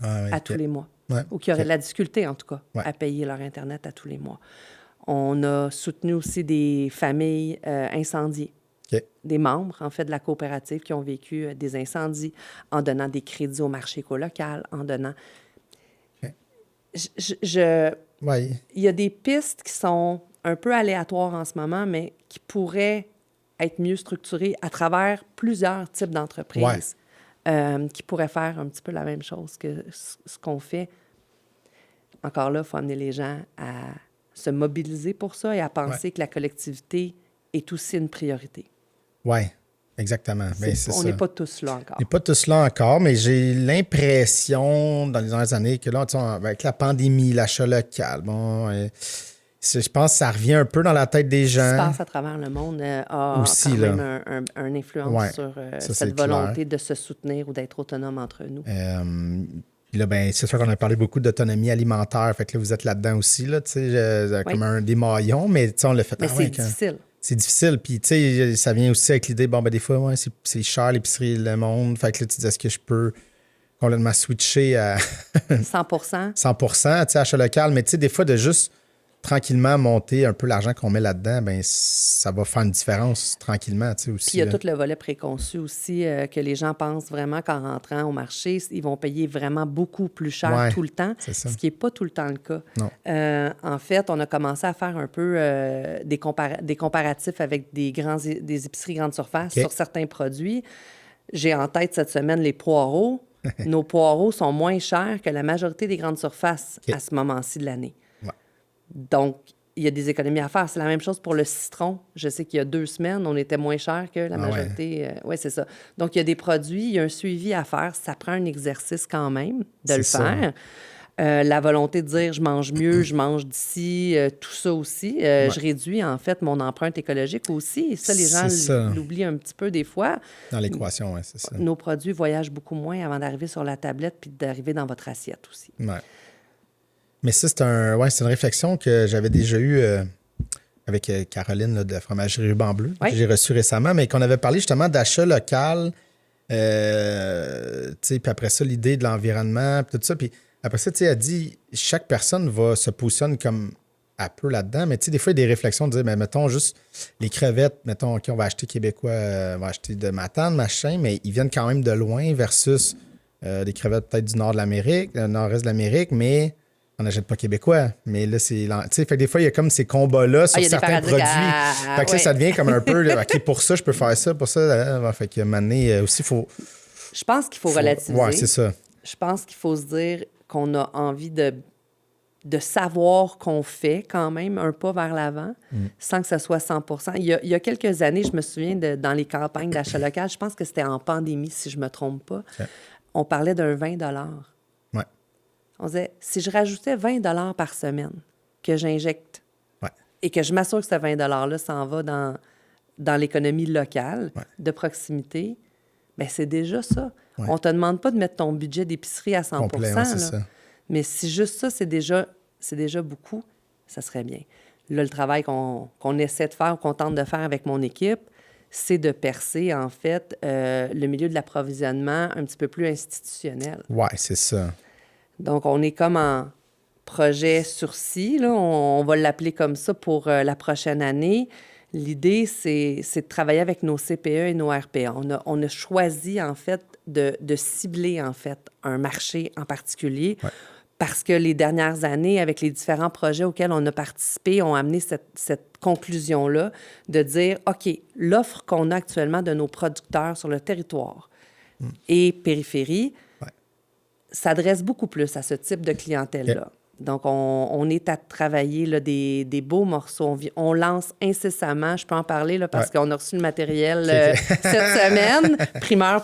Ah, ouais, à OK. tous les mois, Ouais, ou qui auraient OK. de la difficulté, en tout cas, Ouais. à payer leur Internet à tous les mois. On a soutenu aussi des familles incendiées. OK. Des membres, en fait, de la coopérative qui ont vécu des incendies, en donnant des crédits au marché colocal, en donnant... OK. Il y a des pistes qui sont un peu aléatoires en ce moment, mais qui pourraient être mieux structurées à travers plusieurs types d'entreprises qui pourraient faire un petit peu la même chose que ce qu'on fait. Encore là, il faut amener les gens à se mobiliser pour ça et à penser que la collectivité est aussi une priorité. Oui, exactement. Ben, On n'est pas tous là encore. On n'est pas tous là encore, mais j'ai l'impression, dans les dernières années, que là, tu sais, avec la pandémie, l'achat local, je pense que ça revient un peu dans la tête des Ce qui se gens. passe à travers le monde a Aussi, quand là. même une influence sur ça, cette c'est clair. volonté de se soutenir ou d'être autonome entre nous. Puis là, ben, c'est sûr qu'on a parlé beaucoup d'autonomie alimentaire. Fait que là, vous êtes là-dedans aussi, là, tu sais, comme un des maillons, mais tu sais, on l'a fait. Mais c'est difficile. C'est difficile. Puis, tu sais, ça vient aussi avec l'idée, bon, ben, des fois, c'est cher l'épicerie Le Monde. Fait que là, tu dis, est-ce que je peux complètement switcher à 100 100%, tu sais, achat local. Mais, tu sais, des fois, de juste tranquillement monter un peu l'argent qu'on met là-dedans, ben ça va faire une différence tranquillement, tu sais, aussi. Puis il y a tout le volet préconçu aussi que les gens pensent vraiment qu'en rentrant au marché, ils vont payer vraiment beaucoup plus cher tout le temps, ce qui n'est pas tout le temps le cas. Non. En fait, on a commencé à faire un peu des comparatifs avec des épiceries grandes surfaces sur certains produits. J'ai en tête cette semaine les poireaux. Nos poireaux sont moins chers que la majorité des grandes surfaces à ce moment-ci de l'année. Donc, il y a des économies à faire. C'est la même chose pour le citron. Je sais qu'il y a 2 semaines, on était moins cher que la majorité. Oui, c'est ça. Donc, il y a des produits, il y a un suivi à faire. Ça prend un exercice quand même de le faire. La volonté de dire je mange mieux, je mange d'ici, tout ça aussi. Je réduis en fait mon empreinte écologique aussi. Et ça, les gens l'oublient un petit peu des fois. Dans l'équation, oui, c'est ça. Nos produits voyagent beaucoup moins avant d'arriver sur la tablette puis d'arriver dans votre assiette aussi. Ouais. Mais ça, c'est une réflexion que j'avais déjà eue avec Caroline là, de la fromagerie Ruban Bleu, que j'ai reçue récemment, mais qu'on avait parlé justement d'achat local, puis après ça, l'idée de l'environnement, puis tout ça. Puis après ça, elle dit, chaque personne va se positionner comme un peu là-dedans, mais des fois, il y a des réflexions de dire, mais mettons juste les crevettes, mettons, OK, on va acheter québécois, on va acheter de Matane, machin, mais ils viennent quand même de loin versus des crevettes peut-être du nord de l'Amérique, nord-est de l'Amérique, mais on n'achète pas québécois, mais là, c'est... Tu sais, fait que des fois, il y a comme ces combats-là sur certains produits. Fait que là, ça devient comme un peu, OK, pour ça, je peux faire ça, pour ça. Fait que, maintenant, aussi, il faut... Je pense qu'il faut relativiser. Oui, c'est ça. Je pense qu'il faut se dire qu'on a envie de savoir qu'on fait quand même un pas vers l'avant, sans que ce soit 100 %. Il y a quelques années, je me souviens, dans les campagnes d'achat local, je pense que c'était en pandémie, si je ne me trompe pas, on parlait d'un 20 $. On disait, si je rajoutais 20 $ par semaine que j'injecte et que je m'assure que ce 20 $-là s'en va dans l'économie locale de proximité, bien, c'est déjà ça. On ne te demande pas de mettre ton budget d'épicerie à 100 complet, là. c'est ça. Mais si juste ça, c'est déjà beaucoup, ça serait bien. Là, le travail qu'on essaie de faire ou qu'on tente de faire avec mon équipe, c'est de percer, en fait, le milieu de l'approvisionnement un petit peu plus institutionnel. Oui, c'est ça. Donc, on est comme projet sursis, là, on va l'appeler comme ça pour la prochaine année. L'idée, c'est de travailler avec nos CPE et nos RPA. On a choisi, en fait, de cibler, en fait, un marché en particulier parce que les dernières années, avec les différents projets auxquels on a participé, ont amené cette conclusion-là de dire, OK, l'offre qu'on a actuellement de nos producteurs sur le territoire et périphérie s'adresse beaucoup plus à ce type de clientèle-là. Donc, on est à travailler là, des beaux morceaux. On lance incessamment, je peux en parler là, parce qu'on a reçu le matériel cette semaine, primeur.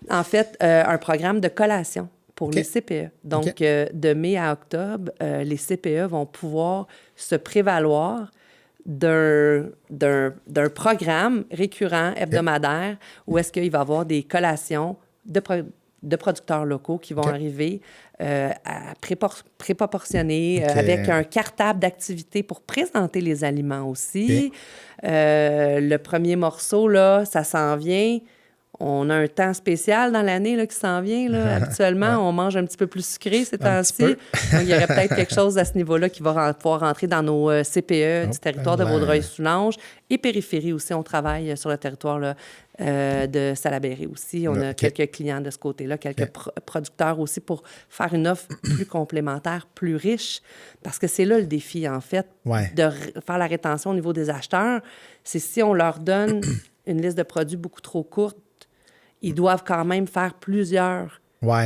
En fait, un programme de collation pour les CPE. Donc, de mai à octobre, les CPE vont pouvoir se prévaloir d'un programme récurrent, hebdomadaire, où est-ce qu'il va y avoir des collations de producteurs locaux qui vont arriver à préproportionner avec un cartable d'activités pour présenter les aliments aussi. Le premier morceau, là, ça s'en vient. On a un temps spécial dans l'année là, qui s'en vient. Là. Habituellement, on mange un petit peu plus sucré ces temps-ci. Donc, il y aurait peut-être quelque chose à ce niveau-là qui va pouvoir rentrer dans nos CPE du territoire de Vaudreuil-Soulanges et périphérie aussi. On travaille sur le territoire là, de Salaberry aussi. On a quelques clients de ce côté-là, quelques producteurs aussi pour faire une offre plus complémentaire, plus riche. Parce que c'est là le défi, en fait, de faire la rétention au niveau des acheteurs. C'est si on leur donne une liste de produits beaucoup trop courte, ils doivent quand même faire plusieurs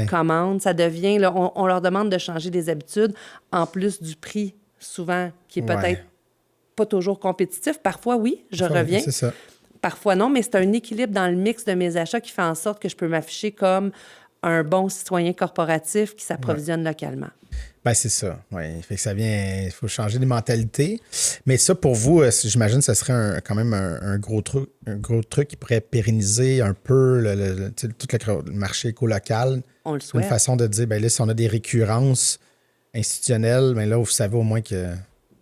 commandes. Ça devient... Là, on leur demande de changer des habitudes en plus du prix, souvent, qui est peut-être pas toujours compétitif. Parfois, oui, je reviens. C'est ça. Parfois, non, mais c'est un équilibre dans le mix de mes achats qui fait en sorte que je peux m'afficher comme un bon citoyen corporatif qui s'approvisionne localement. Bien, c'est ça. Oui. Fait que ça vient. Il faut changer les mentalités. Mais ça, pour vous, j'imagine que ce serait quand même un gros truc qui pourrait pérenniser un peu tout le marché éco-local. On le souhaite. Une façon de dire, bien là, si on a des récurrences institutionnelles, bien là, vous savez au moins qu'il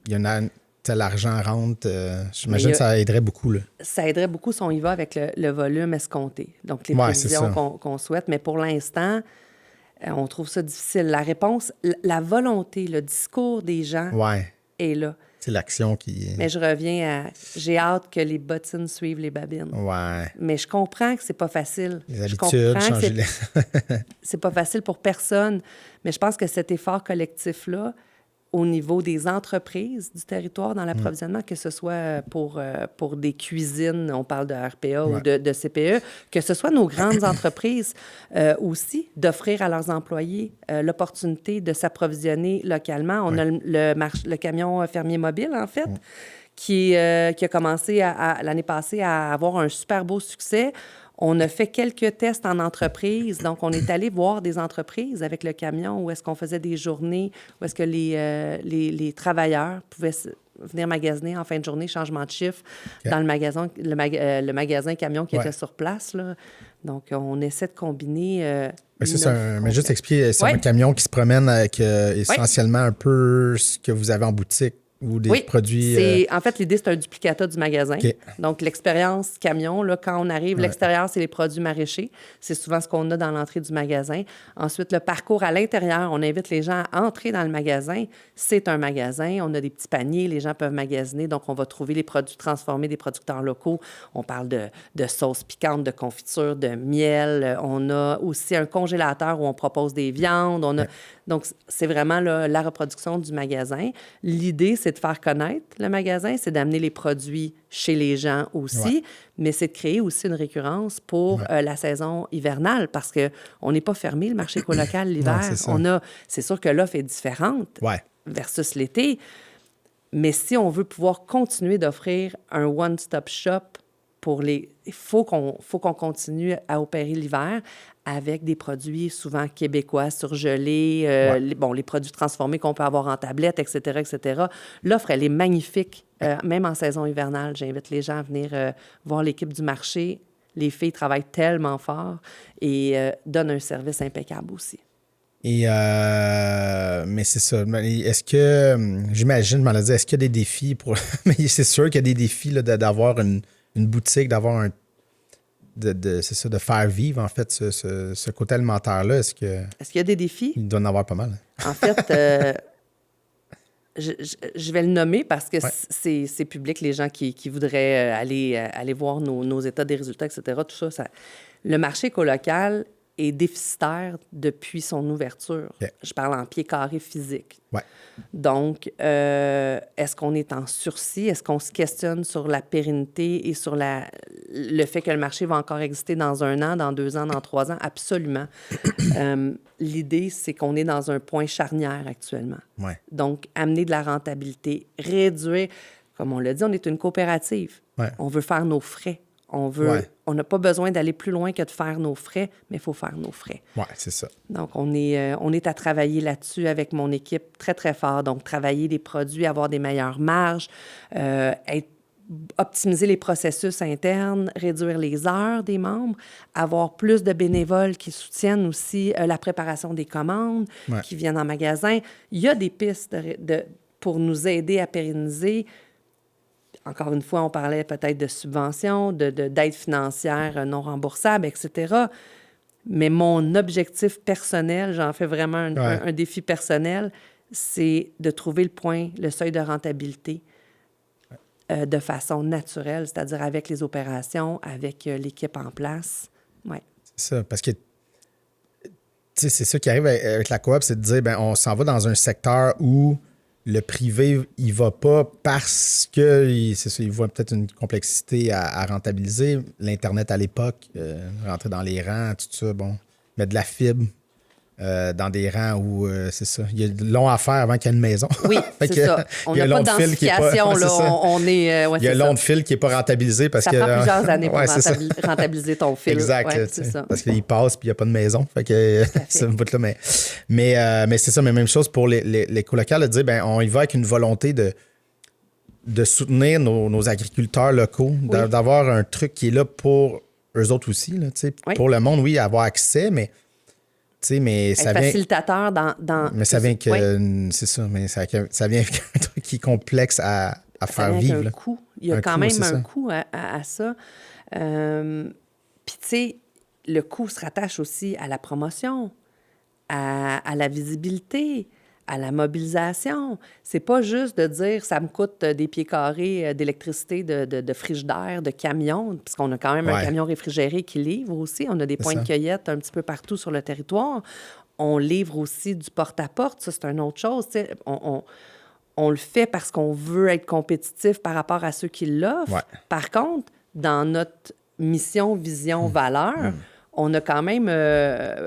y a tel argent rentre. J'imagine que ça aiderait beaucoup. Là. Ça aiderait beaucoup si on y va avec le volume escompté. Donc, les prévisions qu'on souhaite. Mais pour l'instant, on trouve ça difficile. La réponse, la volonté, le discours des gens est là. C'est l'action qui... Mais je reviens à... J'ai hâte que les bottines suivent les babines. Mais je comprends que c'est pas facile. Les habitudes, changer les... c'est pas facile pour personne. Mais je pense que cet effort collectif-là, au niveau des entreprises du territoire dans l'approvisionnement, que ce soit pour des cuisines, on parle de RPA ou de CPE, que ce soit nos grandes entreprises aussi, d'offrir à leurs employés l'opportunité de s'approvisionner localement. On a le camion fermier mobile, en fait, qui a commencé l'année passée à avoir un super beau succès. On a fait quelques tests en entreprise. Donc, on est allé voir des entreprises avec le camion où est-ce qu'on faisait des journées, où est-ce que les travailleurs pouvaient venir magasiner en fin de journée, changement de chiffre, dans le magasin camion qui était sur place. Là. Donc, on essaie de combiner... mais juste expliquer, c'est un camion qui se promène avec essentiellement un peu ce que vous avez en boutique. Ou des produits... En fait, l'idée, c'est un duplicata du magasin. Donc, l'expérience camion, là, quand on arrive, l'extérieur, c'est les produits maraîchers. C'est souvent ce qu'on a dans l'entrée du magasin. Ensuite, le parcours à l'intérieur, on invite les gens à entrer dans le magasin. C'est un magasin. On a des petits paniers. Les gens peuvent magasiner. Donc, on va trouver les produits transformés des producteurs locaux. On parle de sauces piquantes, de confitures, de miel. On a aussi un congélateur où on propose des viandes. Donc, c'est vraiment la reproduction du magasin. L'idée, c'est de faire connaître le magasin, c'est d'amener les produits chez les gens aussi, mais c'est de créer aussi une récurrence pour la saison hivernale parce qu'on n'est pas fermé, le marché éco-local l'hiver. C'est sûr que l'offre est différente versus l'été, mais si on veut pouvoir continuer d'offrir un one-stop shop il faut qu'on continue à opérer l'hiver avec des produits souvent québécois, surgelés, les produits transformés qu'on peut avoir en tablette, etc., etc. L'offre, elle est magnifique, même en saison hivernale. J'invite les gens à venir voir l'équipe du marché. Les filles travaillent tellement fort et donnent un service impeccable aussi. Et mais c'est ça. Est-ce que, j'imagine, je m'en ai dit, est-ce qu'il y a des défis pour... Mais c'est sûr qu'il y a des défis là, d'avoir une boutique, d'avoir c'est ça, de faire vivre, en fait, ce côté alimentaire-là? Est-ce qu'il y a des défis? Il doit en avoir pas mal. En fait, je vais le nommer parce que c'est public, les gens qui voudraient aller voir nos états des résultats, etc. Tout ça, le marché colocal est déficitaire depuis son ouverture. Okay. Je parle en pieds carrés physiques. Ouais. Donc, est-ce qu'on est en sursis? Est-ce qu'on se questionne sur la pérennité et sur le fait que le marché va encore exister dans 1 an, dans 2 ans, dans 3 ans? Absolument. L'idée, c'est qu'on est dans un point charnière actuellement. Ouais. Donc, amener de la rentabilité, réduire. Comme on l'a dit, on est une coopérative. Ouais. On veut faire nos frais. On n'a pas besoin d'aller plus loin que de faire nos frais, mais il faut faire nos frais. Oui, c'est ça. Donc, on est à travailler là-dessus avec mon équipe très, très fort. Donc, travailler les produits, avoir des meilleures marges, optimiser les processus internes, réduire les heures des membres, avoir plus de bénévoles qui soutiennent aussi la préparation des commandes, qui viennent en magasin. Il y a des pistes pour nous aider à pérenniser. Encore une fois, on parlait peut-être de subventions, d'aide financière non remboursable, etc. Mais mon objectif personnel, j'en fais vraiment un défi personnel, c'est de trouver le seuil de rentabilité de façon naturelle, c'est-à-dire avec les opérations, avec l'équipe en place. Ouais. C'est ça, parce que c'est ça qui arrive avec la coop, c'est de dire, on s'en va dans un secteur où le privé, il va pas parce que c'est ça, il voit peut-être une complexité à rentabiliser. L'Internet à l'époque, rentrer dans les rangs, tout ça, mettre de la fibre dans des rangs où, c'est ça, il y a long à faire avant qu'il y ait une maison. Oui, c'est ça. On n'a pas de densification, là. Il y a un long de fil qui n'est pas rentabilisé parce ça que... prend plusieurs années pour rentabiliser ton fil. Exact. C'est ça. Parce qu'il passe puis il n'y a pas de maison. Fait que ça me bout là. Mais c'est ça, mais même chose pour les colocales, de dire, on y va avec une volonté de soutenir nos agriculteurs locaux, d'avoir un truc qui est là pour eux autres aussi. Là, pour le monde, oui, avoir accès, mais ça vient... facilitateur dans... Mais ça vient que... C'est ça, mais ça vient avec un truc qui est complexe à faire vivre. Avec un coût. Il y a quand même un coût à ça. Puis, tu sais, le coût se rattache aussi à la promotion, à la visibilité, à la mobilisation. C'est pas juste de dire ça me coûte des pieds carrés d'électricité, de frigidaire, de camion, puisqu'on a quand même un camion réfrigéré qui livre aussi. On a des points de cueillette un petit peu partout sur le territoire. On livre aussi du porte-à-porte. Ça, c'est une autre chose. On le fait parce qu'on veut être compétitif par rapport à ceux qui l'offrent. Ouais. Par contre, dans notre mission, vision, valeur, on a quand même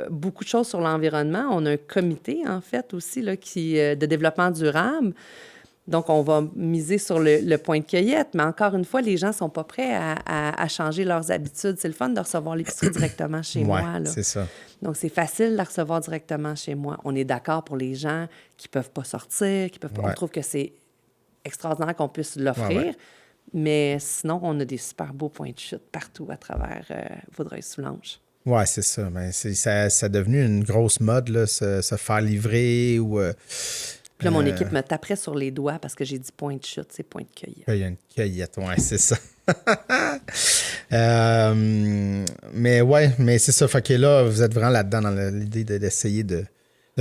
beaucoup de choses sur l'environnement. On a un comité, en fait, aussi, là, de développement durable. Donc, on va miser sur le point de cueillette. Mais encore une fois, les gens ne sont pas prêts à changer leurs habitudes. C'est le fun de recevoir l'épicerie directement chez moi. Là. C'est ça. Donc, c'est facile de la recevoir directement chez moi. On est d'accord pour les gens qui ne peuvent pas sortir, qui peuvent pas... On trouve que c'est extraordinaire qu'on puisse l'offrir. Mais sinon, on a des super beaux points de chute partout à travers Vaudreuil-Soulanges. Oui, c'est ça. Mais ça a devenu une grosse mode, là, se faire livrer ou... Puis là, mon équipe me taperait sur les doigts parce que j'ai dit point de chute, c'est point de cueillette. Il y a une cueillette, oui, c'est ça. mais c'est ça. Fait que là, vous êtes vraiment là-dedans dans l'idée d'essayer de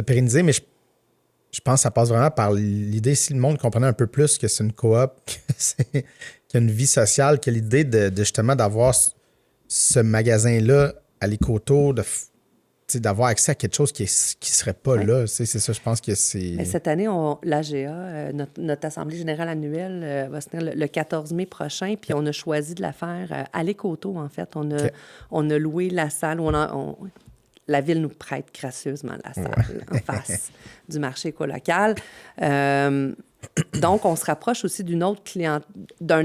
pérenniser. Mais je pense que ça passe vraiment par l'idée, si le monde comprenait un peu plus que c'est une coop, qu'il y a une vie sociale, que l'idée de justement d'avoir ce magasin-là à l'Écoto, d'avoir accès à quelque chose qui serait pas là. C'est ça, je pense que c'est... Mais cette année, l'AGA, notre Assemblée générale annuelle, va se tenir le 14 mai prochain, puis on a choisi de la faire à l'Écoto, en fait. On a loué la salle, la Ville nous prête gracieusement la salle en face du marché écolocal. Donc, on se rapproche aussi d'un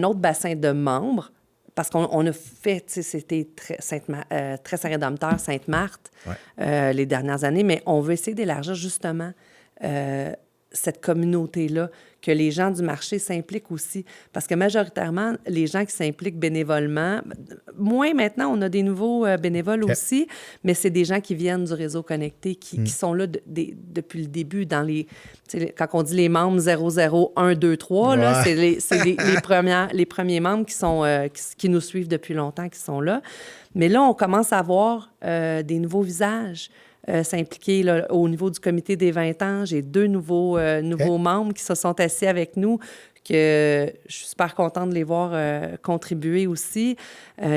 autre bassin de membres, parce qu'on a fait, c'était très Saint-Rédempteur, Sainte-Marthe les dernières années, mais on veut essayer d'élargir justement cette communauté-là, que les gens du marché s'impliquent aussi. Parce que majoritairement, les gens qui s'impliquent bénévolement, moins maintenant, on a des nouveaux bénévoles aussi, mais c'est des gens qui viennent du réseau connecté, qui sont là depuis le début, dans les... Quand on dit les membres 001, 2, 3, là, c'est les premiers membres qui nous suivent depuis longtemps, qui sont là. Mais là, on commence à voir des nouveaux visages s'impliquer là, au niveau du comité des 20 ans. J'ai 2 nouveaux membres qui se sont assis avec nous, que je suis super contente de les voir contribuer aussi.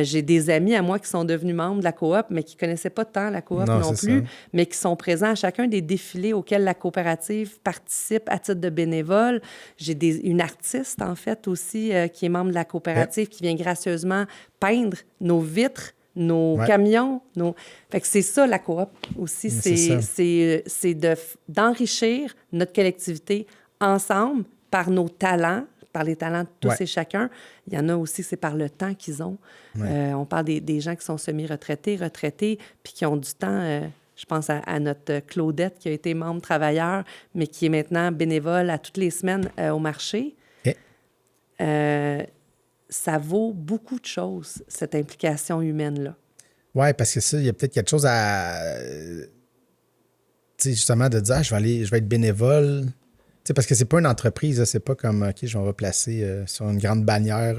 J'ai des amis à moi qui sont devenus membres de la coop, mais qui ne connaissaient pas tant la coop non plus, ça. Mais qui sont présents à chacun des défilés auxquels la coopérative participe à titre de bénévole. J'ai une artiste, en fait, aussi, qui est membre de la coopérative, qui vient gracieusement peindre nos vitres, nos camions. Fait que c'est ça, la coop aussi. C'est d'enrichir notre collectivité ensemble par nos talents, par les talents de tous et chacun. Il y en a aussi, c'est par le temps qu'ils ont. On parle des gens qui sont semi-retraités, retraités, puis qui ont du temps. Je pense à notre Claudette, qui a été membre travailleur, mais qui est maintenant bénévole à toutes les semaines au marché. Ça vaut beaucoup de choses, cette implication humaine-là. Oui, parce que ça, il y a peut-être quelque chose à... Tu sais, justement, de dire, je vais être bénévole. Tu sais, parce que c'est pas une entreprise, là, c'est pas comme, OK, je vais replacer sur une grande bannière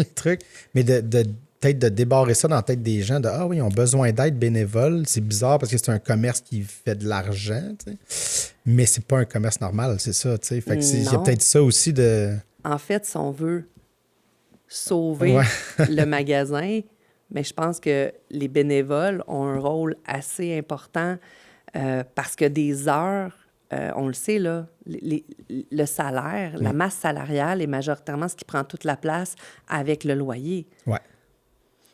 les trucs. Mais peut-être de débarrer ça dans la tête des gens, de « Ah oui, ils ont besoin d'aide bénévole. » C'est bizarre parce que c'est un commerce qui fait de l'argent, tu sais. Mais c'est pas un commerce normal, c'est ça, tu sais. Fait que il y a peut-être ça aussi de... En fait, si on veut sauver le magasin, mais je pense que les bénévoles ont un rôle assez important parce que des heures, on le sait, là, le salaire, la masse salariale est majoritairement ce qui prend toute la place avec le loyer.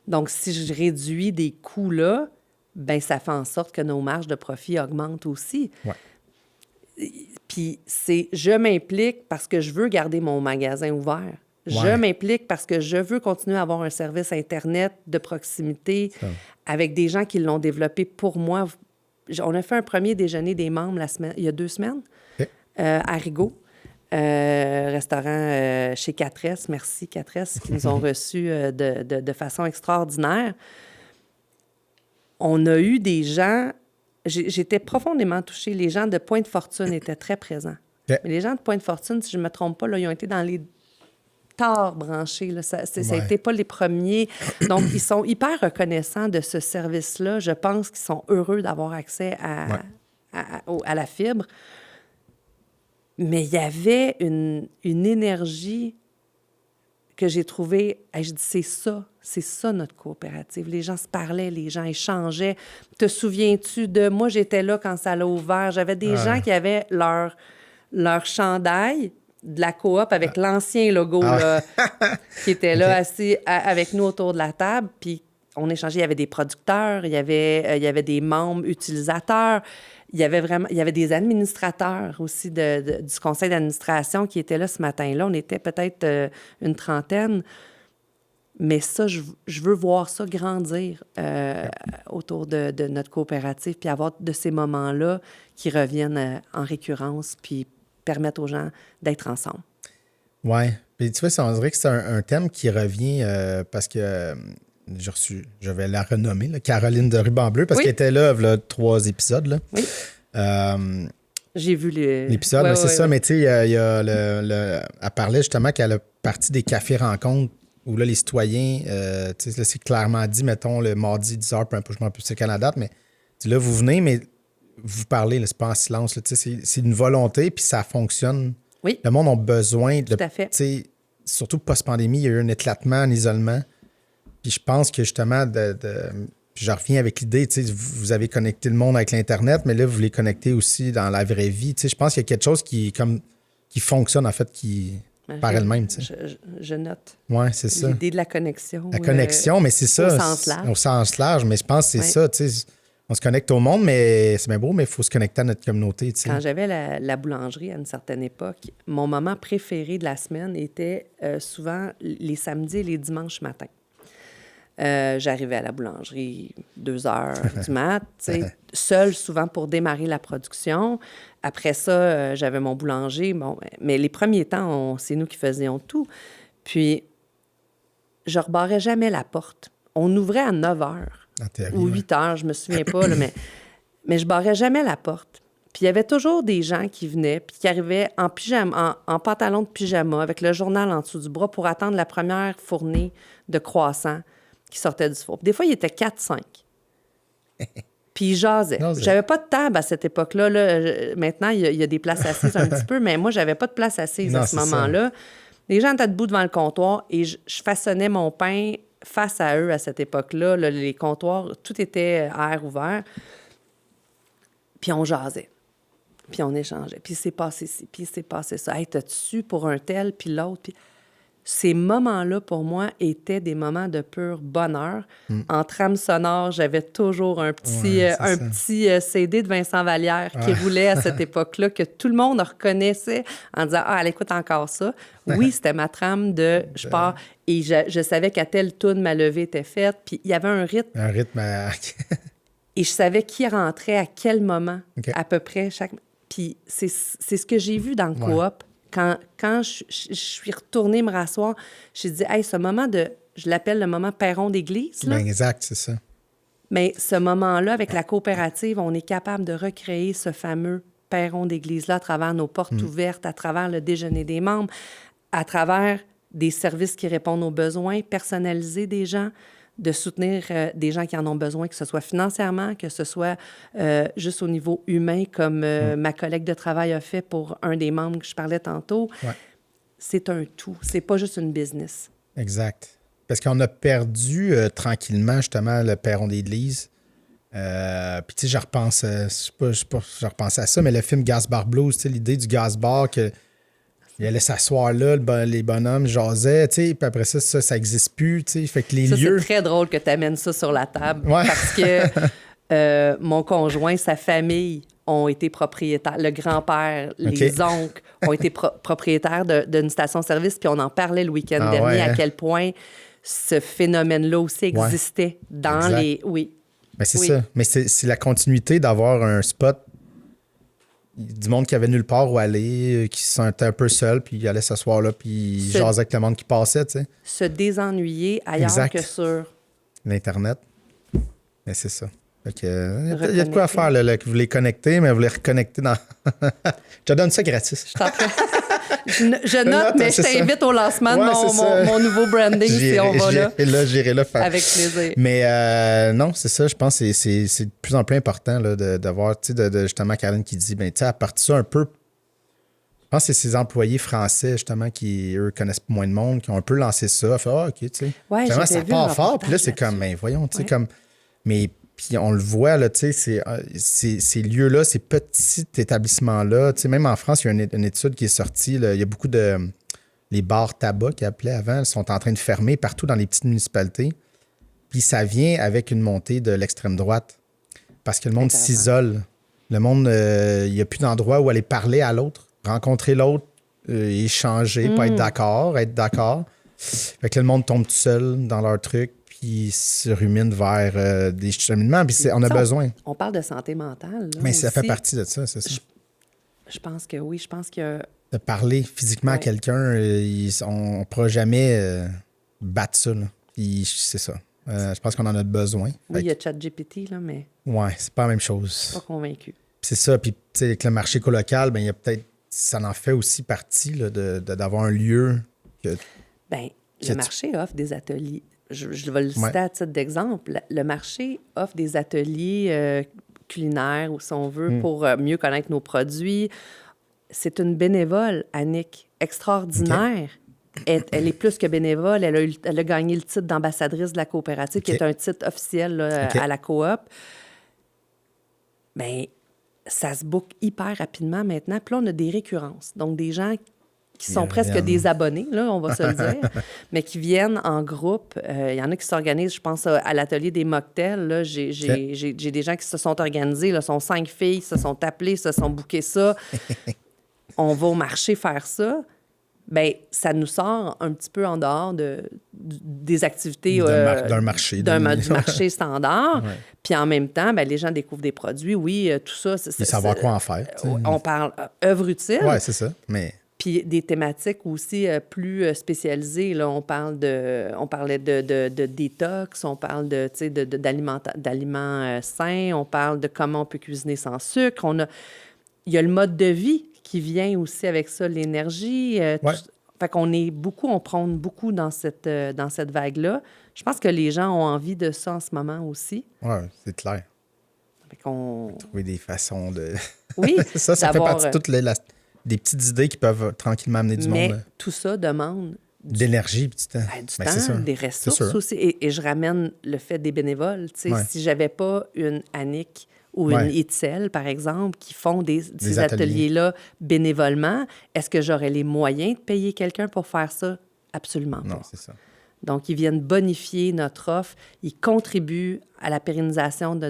Donc, si je réduis des coûts-là, bien, ça fait en sorte que nos marges de profit augmentent aussi. Puis, je m'implique parce que je veux garder mon magasin ouvert. Je m'implique parce que je veux continuer à avoir un service Internet de proximité avec des gens qui l'ont développé pour moi. On a fait un premier déjeuner des membres il y a 2 semaines à Rigaud, restaurant chez Catresse. Merci, Catresse, qui nous ont reçus de façon extraordinaire. On a eu des gens... J'étais profondément touchée. Les gens de Pointe-Fortune étaient très présents. Mais les gens de Pointe-Fortune, si je ne me trompe pas, là, ils ont été dans les... tard branchés. Là. Ça n'était pas les premiers. Donc, ils sont hyper reconnaissants de ce service-là. Je pense qu'ils sont heureux d'avoir accès à la fibre. Mais il y avait une énergie que j'ai trouvée... Je dis, c'est ça notre coopérative. Les gens se parlaient, les gens échangeaient. Te souviens-tu de... Moi, j'étais là quand ça l'a ouvert. J'avais des gens qui avaient leur chandail de la coop avec l'ancien logo là, qui était là assis avec nous autour de la table. Puis on échangeait. Il y avait des producteurs, il y avait des membres utilisateurs, il y avait des administrateurs aussi du conseil d'administration qui étaient là ce matin-là. On était peut-être une trentaine. Mais ça, je veux voir ça grandir autour de notre coopérative, puis avoir de ces moments-là qui reviennent en récurrence, puis permettre aux gens d'être ensemble. Oui. Puis tu vois, on dirait que c'est un thème qui revient parce que je vais la renommer, là, Caroline de Ruban Bleu, parce qu'elle était là, il y a 3 épisodes. Là. Oui. J'ai vu l'épisode, c'est ça. Mais tu sais, elle parlait justement qu'elle a parti des cafés rencontres où là, les citoyens, tu sais, là, c'est clairement dit, mettons, le mardi 10h, peu importe, je ne sais plus c'est quelle la date, mais là, vous venez, mais vous parlez, là, c'est pas en silence. Là, c'est une volonté, puis ça fonctionne. Oui. Le monde a besoin de... Tout à fait. Surtout post-pandémie, il y a eu un éclatement, un isolement. Puis je pense que justement, puis je reviens avec l'idée, vous avez connecté le monde avec l'Internet, mais là, vous les connectez aussi dans la vraie vie. Je pense qu'il y a quelque chose qui fonctionne, en fait, par elle-même. Je note. Oui, c'est ça. L'idée de la connexion. La connexion, mais c'est ça. Au sens large. Au sens large, mais je pense que c'est ça, tu sais. On se connecte au monde, mais c'est bien beau, mais il faut se connecter à notre communauté. Quand j'avais la boulangerie à une certaine époque, mon moment préféré de la semaine était souvent les samedis et les dimanches matins. J'arrivais à la boulangerie 2 heures du mat. seule souvent pour démarrer la production. Après ça, j'avais mon boulanger. Bon, mais les premiers temps, c'est nous qui faisions tout. Puis, je ne rebarrais jamais la porte. On ouvrait à 9 heures ou 8 heures, je me souviens pas, là, mais je barrais jamais la porte. Puis il y avait toujours des gens qui venaient puis qui arrivaient en pyjama, en pantalon de pyjama, avec le journal en dessous du bras pour attendre la première fournée de croissants qui sortait du four. Puis des fois, il était 4-5. Puis ils jasaient. J'avais pas de table à cette époque-là. Là. Maintenant, il y a des places assises un petit peu, mais moi, j'avais pas de place assise à ce moment-là. Ça. Les gens étaient debout devant le comptoir et je façonnais mon pain face à eux à cette époque-là. Là, les comptoirs, tout était à air ouvert. Puis on jasait. Puis on échangeait. Puis c'est passé ci, puis c'est passé ça. Hey, t'as-tu su pour un tel, puis l'autre? Puis ces moments-là, pour moi, étaient des moments de pur bonheur. En trame sonore, j'avais toujours un petit CD de Vincent Vallière qui roulait à cette époque-là, que tout le monde reconnaissait en disant « Ah, elle écoute encore ça. » Oui, c'était ma trame de « Je pars. » Et je savais qu'à telle toune, ma levée était faite. Puis il y avait un rythme. Un rythme Et je savais qui rentrait à quel moment, à peu près chaque... Puis c'est ce que j'ai vu dans le coop. Quand je suis retournée me rasseoir, j'ai dit, hey, ce moment je l'appelle le moment perron d'église. Là. Bien, exact, c'est ça. Mais ce moment-là, avec la coopérative, on est capable de recréer ce fameux perron d'église-là à travers nos portes ouvertes, à travers le déjeuner des membres, à travers des services qui répondent aux besoins personnalisés des gens, de soutenir des gens qui en ont besoin, que ce soit financièrement, que ce soit juste au niveau humain, comme ma collègue de travail a fait pour un des membres que je parlais tantôt. Ouais. C'est un tout. C'est pas juste une business. Exact. Parce qu'on a perdu tranquillement, justement, le perron d'église. Puis, tu sais, je repensais à ça, mais le film Gas Bar Blues, tu sais, l'idée du gas bar que... Il allait s'asseoir là, les bonhommes jasaient, tu sais, puis après ça n'existe plus, tu sais. Fait que les lieux... C'est très drôle que tu amènes ça sur la table, parce que mon conjoint, sa famille ont été propriétaires, le grand-père, les oncles ont été propriétaires d'une station-service, puis on en parlait le week-end dernier, à quel point ce phénomène-là aussi existait dans les... Oui. Mais c'est ça. Mais c'est la continuité d'avoir un spot du monde qui avait nulle part où aller, qui se sentait un peu seul, puis il allait s'asseoir là, puis il jasait avec le monde qui passait, tu sais. Se désennuyer ailleurs que sur... l'Internet. Mais c'est ça. Fait que, il y a de quoi à faire, là, que vous les connectez, mais vous les reconnectez dans... Je te donne ça gratis. Je note, mais je t'invite au lancement de mon nouveau branding, si on va là. J'irai là faire. Avec plaisir. Mais non, c'est ça, je pense que c'est de plus en plus important là, d'avoir, tu sais, justement, Caroline qui dit, ben tu sais, à partir de ça un peu, je pense que c'est ces employés français, justement, qui, eux, connaissent moins de monde, qui ont un peu lancé ça, fait, OK, tu sais. Ouais, vraiment, ça part fort, puis là, c'est comme, ben voyons, tu sais, comme, mais... Puis on le voit, là, tu sais, ces lieux-là, ces petits établissements-là, tu sais, même en France, il y a une étude qui est sortie, là, il y a beaucoup de... Les bars tabac qu'ils appelaient avant, ils sont en train de fermer partout dans les petites municipalités. Puis ça vient avec une montée de l'extrême droite. Parce que le monde s'isole. Le monde, il n'y a plus d'endroit où aller parler à l'autre, rencontrer l'autre, échanger, pas être d'accord. Fait que le monde tombe tout seul dans leur truc. Qui se ruminent vers des cheminements. Puis on a besoin. On parle de santé mentale. Là, mais ça fait partie de ça, c'est ça. Je pense que oui. Je pense que... De parler physiquement à quelqu'un, on ne pourra jamais battre ça. Là. C'est ça. Je pense qu'on en a besoin. Oui, il y a ChatGPT, là, mais... Oui, c'est pas la même chose. Pas convaincu. C'est ça. Puis, tu sais, avec le marché colocal, ben il y a peut-être... Ça en fait aussi partie là, d'avoir un lieu que... Bien, le marché offre des ateliers. Je vais le citer à titre d'exemple. Le marché offre des ateliers culinaires, ou si on veut, pour mieux connaître nos produits. C'est une bénévole, Annick, extraordinaire. Elle est plus que bénévole. Elle a gagné le titre d'ambassadrice de la coopérative, qui est un titre officiel là, à la coop. Bien, ça se book hyper rapidement maintenant. Puis là, on a des récurrences. Donc, des gens qui sont presque des abonnés, là, on va se le dire, mais qui viennent en groupe. Il y en a qui s'organisent, je pense, à l'atelier des mocktails. Là, j'ai des gens qui se sont organisés. Là, sont 5 filles, se sont appelées, se sont bookées ça. On va au marché faire ça. bien, ça nous sort un petit peu en dehors des activités d'un marché. Du marché standard. Ouais. Puis en même temps, bien, les gens découvrent des produits. Oui, tout ça. Ils savent quoi en faire. On parle œuvre utile. Oui, c'est ça. Mais... Puis des thématiques aussi plus spécialisées. Là, on parlait de détox, on parle d'aliments sains, on parle de comment on peut cuisiner sans sucre. Il y a le mode de vie qui vient aussi avec ça, l'énergie. Fait on prône beaucoup dans cette vague-là. Je pense que les gens ont envie de ça en ce moment aussi. Oui, c'est clair. Fait qu'on... Trouver des façons de... Oui, ça fait partie de toutes des petites idées qui peuvent tranquillement amener du monde. Mais tout ça demande... D'énergie, du temps. Du temps, des ressources aussi. Et je ramène le fait des bénévoles. Si j'avais pas une Annick ou une Itzel, par exemple, qui font ces ateliers-là bénévolement, est-ce que j'aurais les moyens de payer quelqu'un pour faire ça? Absolument pas. Non, c'est ça. Donc, ils viennent bonifier notre offre. Ils contribuent à la pérennisation de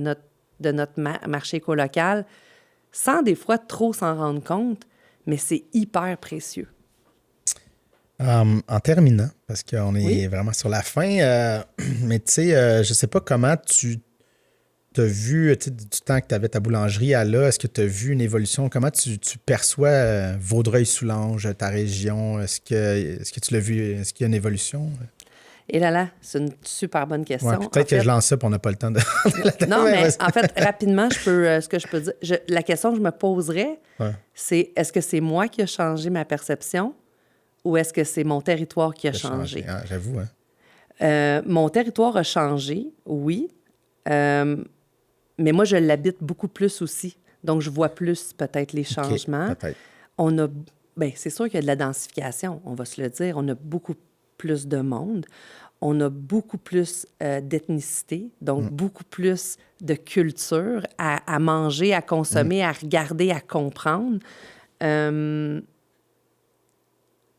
notre marché écolocal sans des fois trop s'en rendre compte, mais c'est hyper précieux. En terminant, parce qu'on est vraiment sur la fin, mais tu sais, je sais pas comment tu as vu, du temps que tu avais ta boulangerie à là, est-ce que tu as vu une évolution? Comment tu perçois Vaudreuil-Soulanges, ta région? Est-ce que tu l'as vu? Est-ce qu'il y a une évolution? Et là, c'est une super bonne question. Ouais, peut-être que je lance ça, puis on n'a pas le temps de... Non, mais en fait, rapidement, ce que je peux dire, la question que je me poserais, c'est est-ce que c'est moi qui a changé ma perception ou est-ce que c'est mon territoire qui a changé? Ah, j'avoue, hein. Mon territoire a changé, oui, mais moi, je l'habite beaucoup plus aussi. Donc, je vois plus peut-être les changements. Peut-être. C'est sûr qu'il y a de la densification, on va se le dire. On a beaucoup plus de monde. On a beaucoup plus d'ethnicité, donc beaucoup plus de culture à manger, à consommer, à regarder, à comprendre.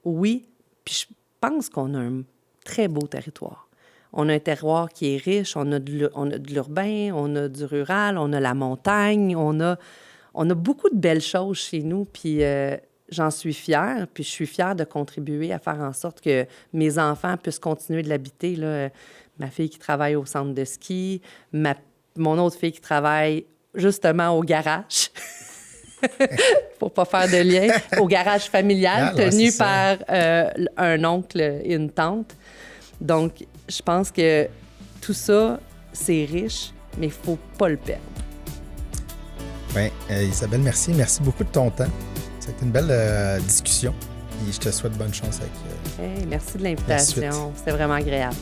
Oui, puis je pense qu'on a un très beau territoire. On a un terroir qui est riche, on a de l'urbain, on a du rural, on a la montagne, on a beaucoup de belles choses chez nous, puis j'en suis fière, puis je suis fière de contribuer à faire en sorte que mes enfants puissent continuer de l'habiter. Là. Ma fille qui travaille au centre de ski, mon autre fille qui travaille justement au garage, pour pas faire de lien, au garage familial, tenu par un oncle et une tante. Donc, je pense que tout ça, c'est riche, mais il ne faut pas le perdre. Bien, Isabelle, merci. Merci beaucoup de ton temps. C'était une belle discussion. Et je te souhaite bonne chance avec merci de l'invitation. C'était vraiment agréable.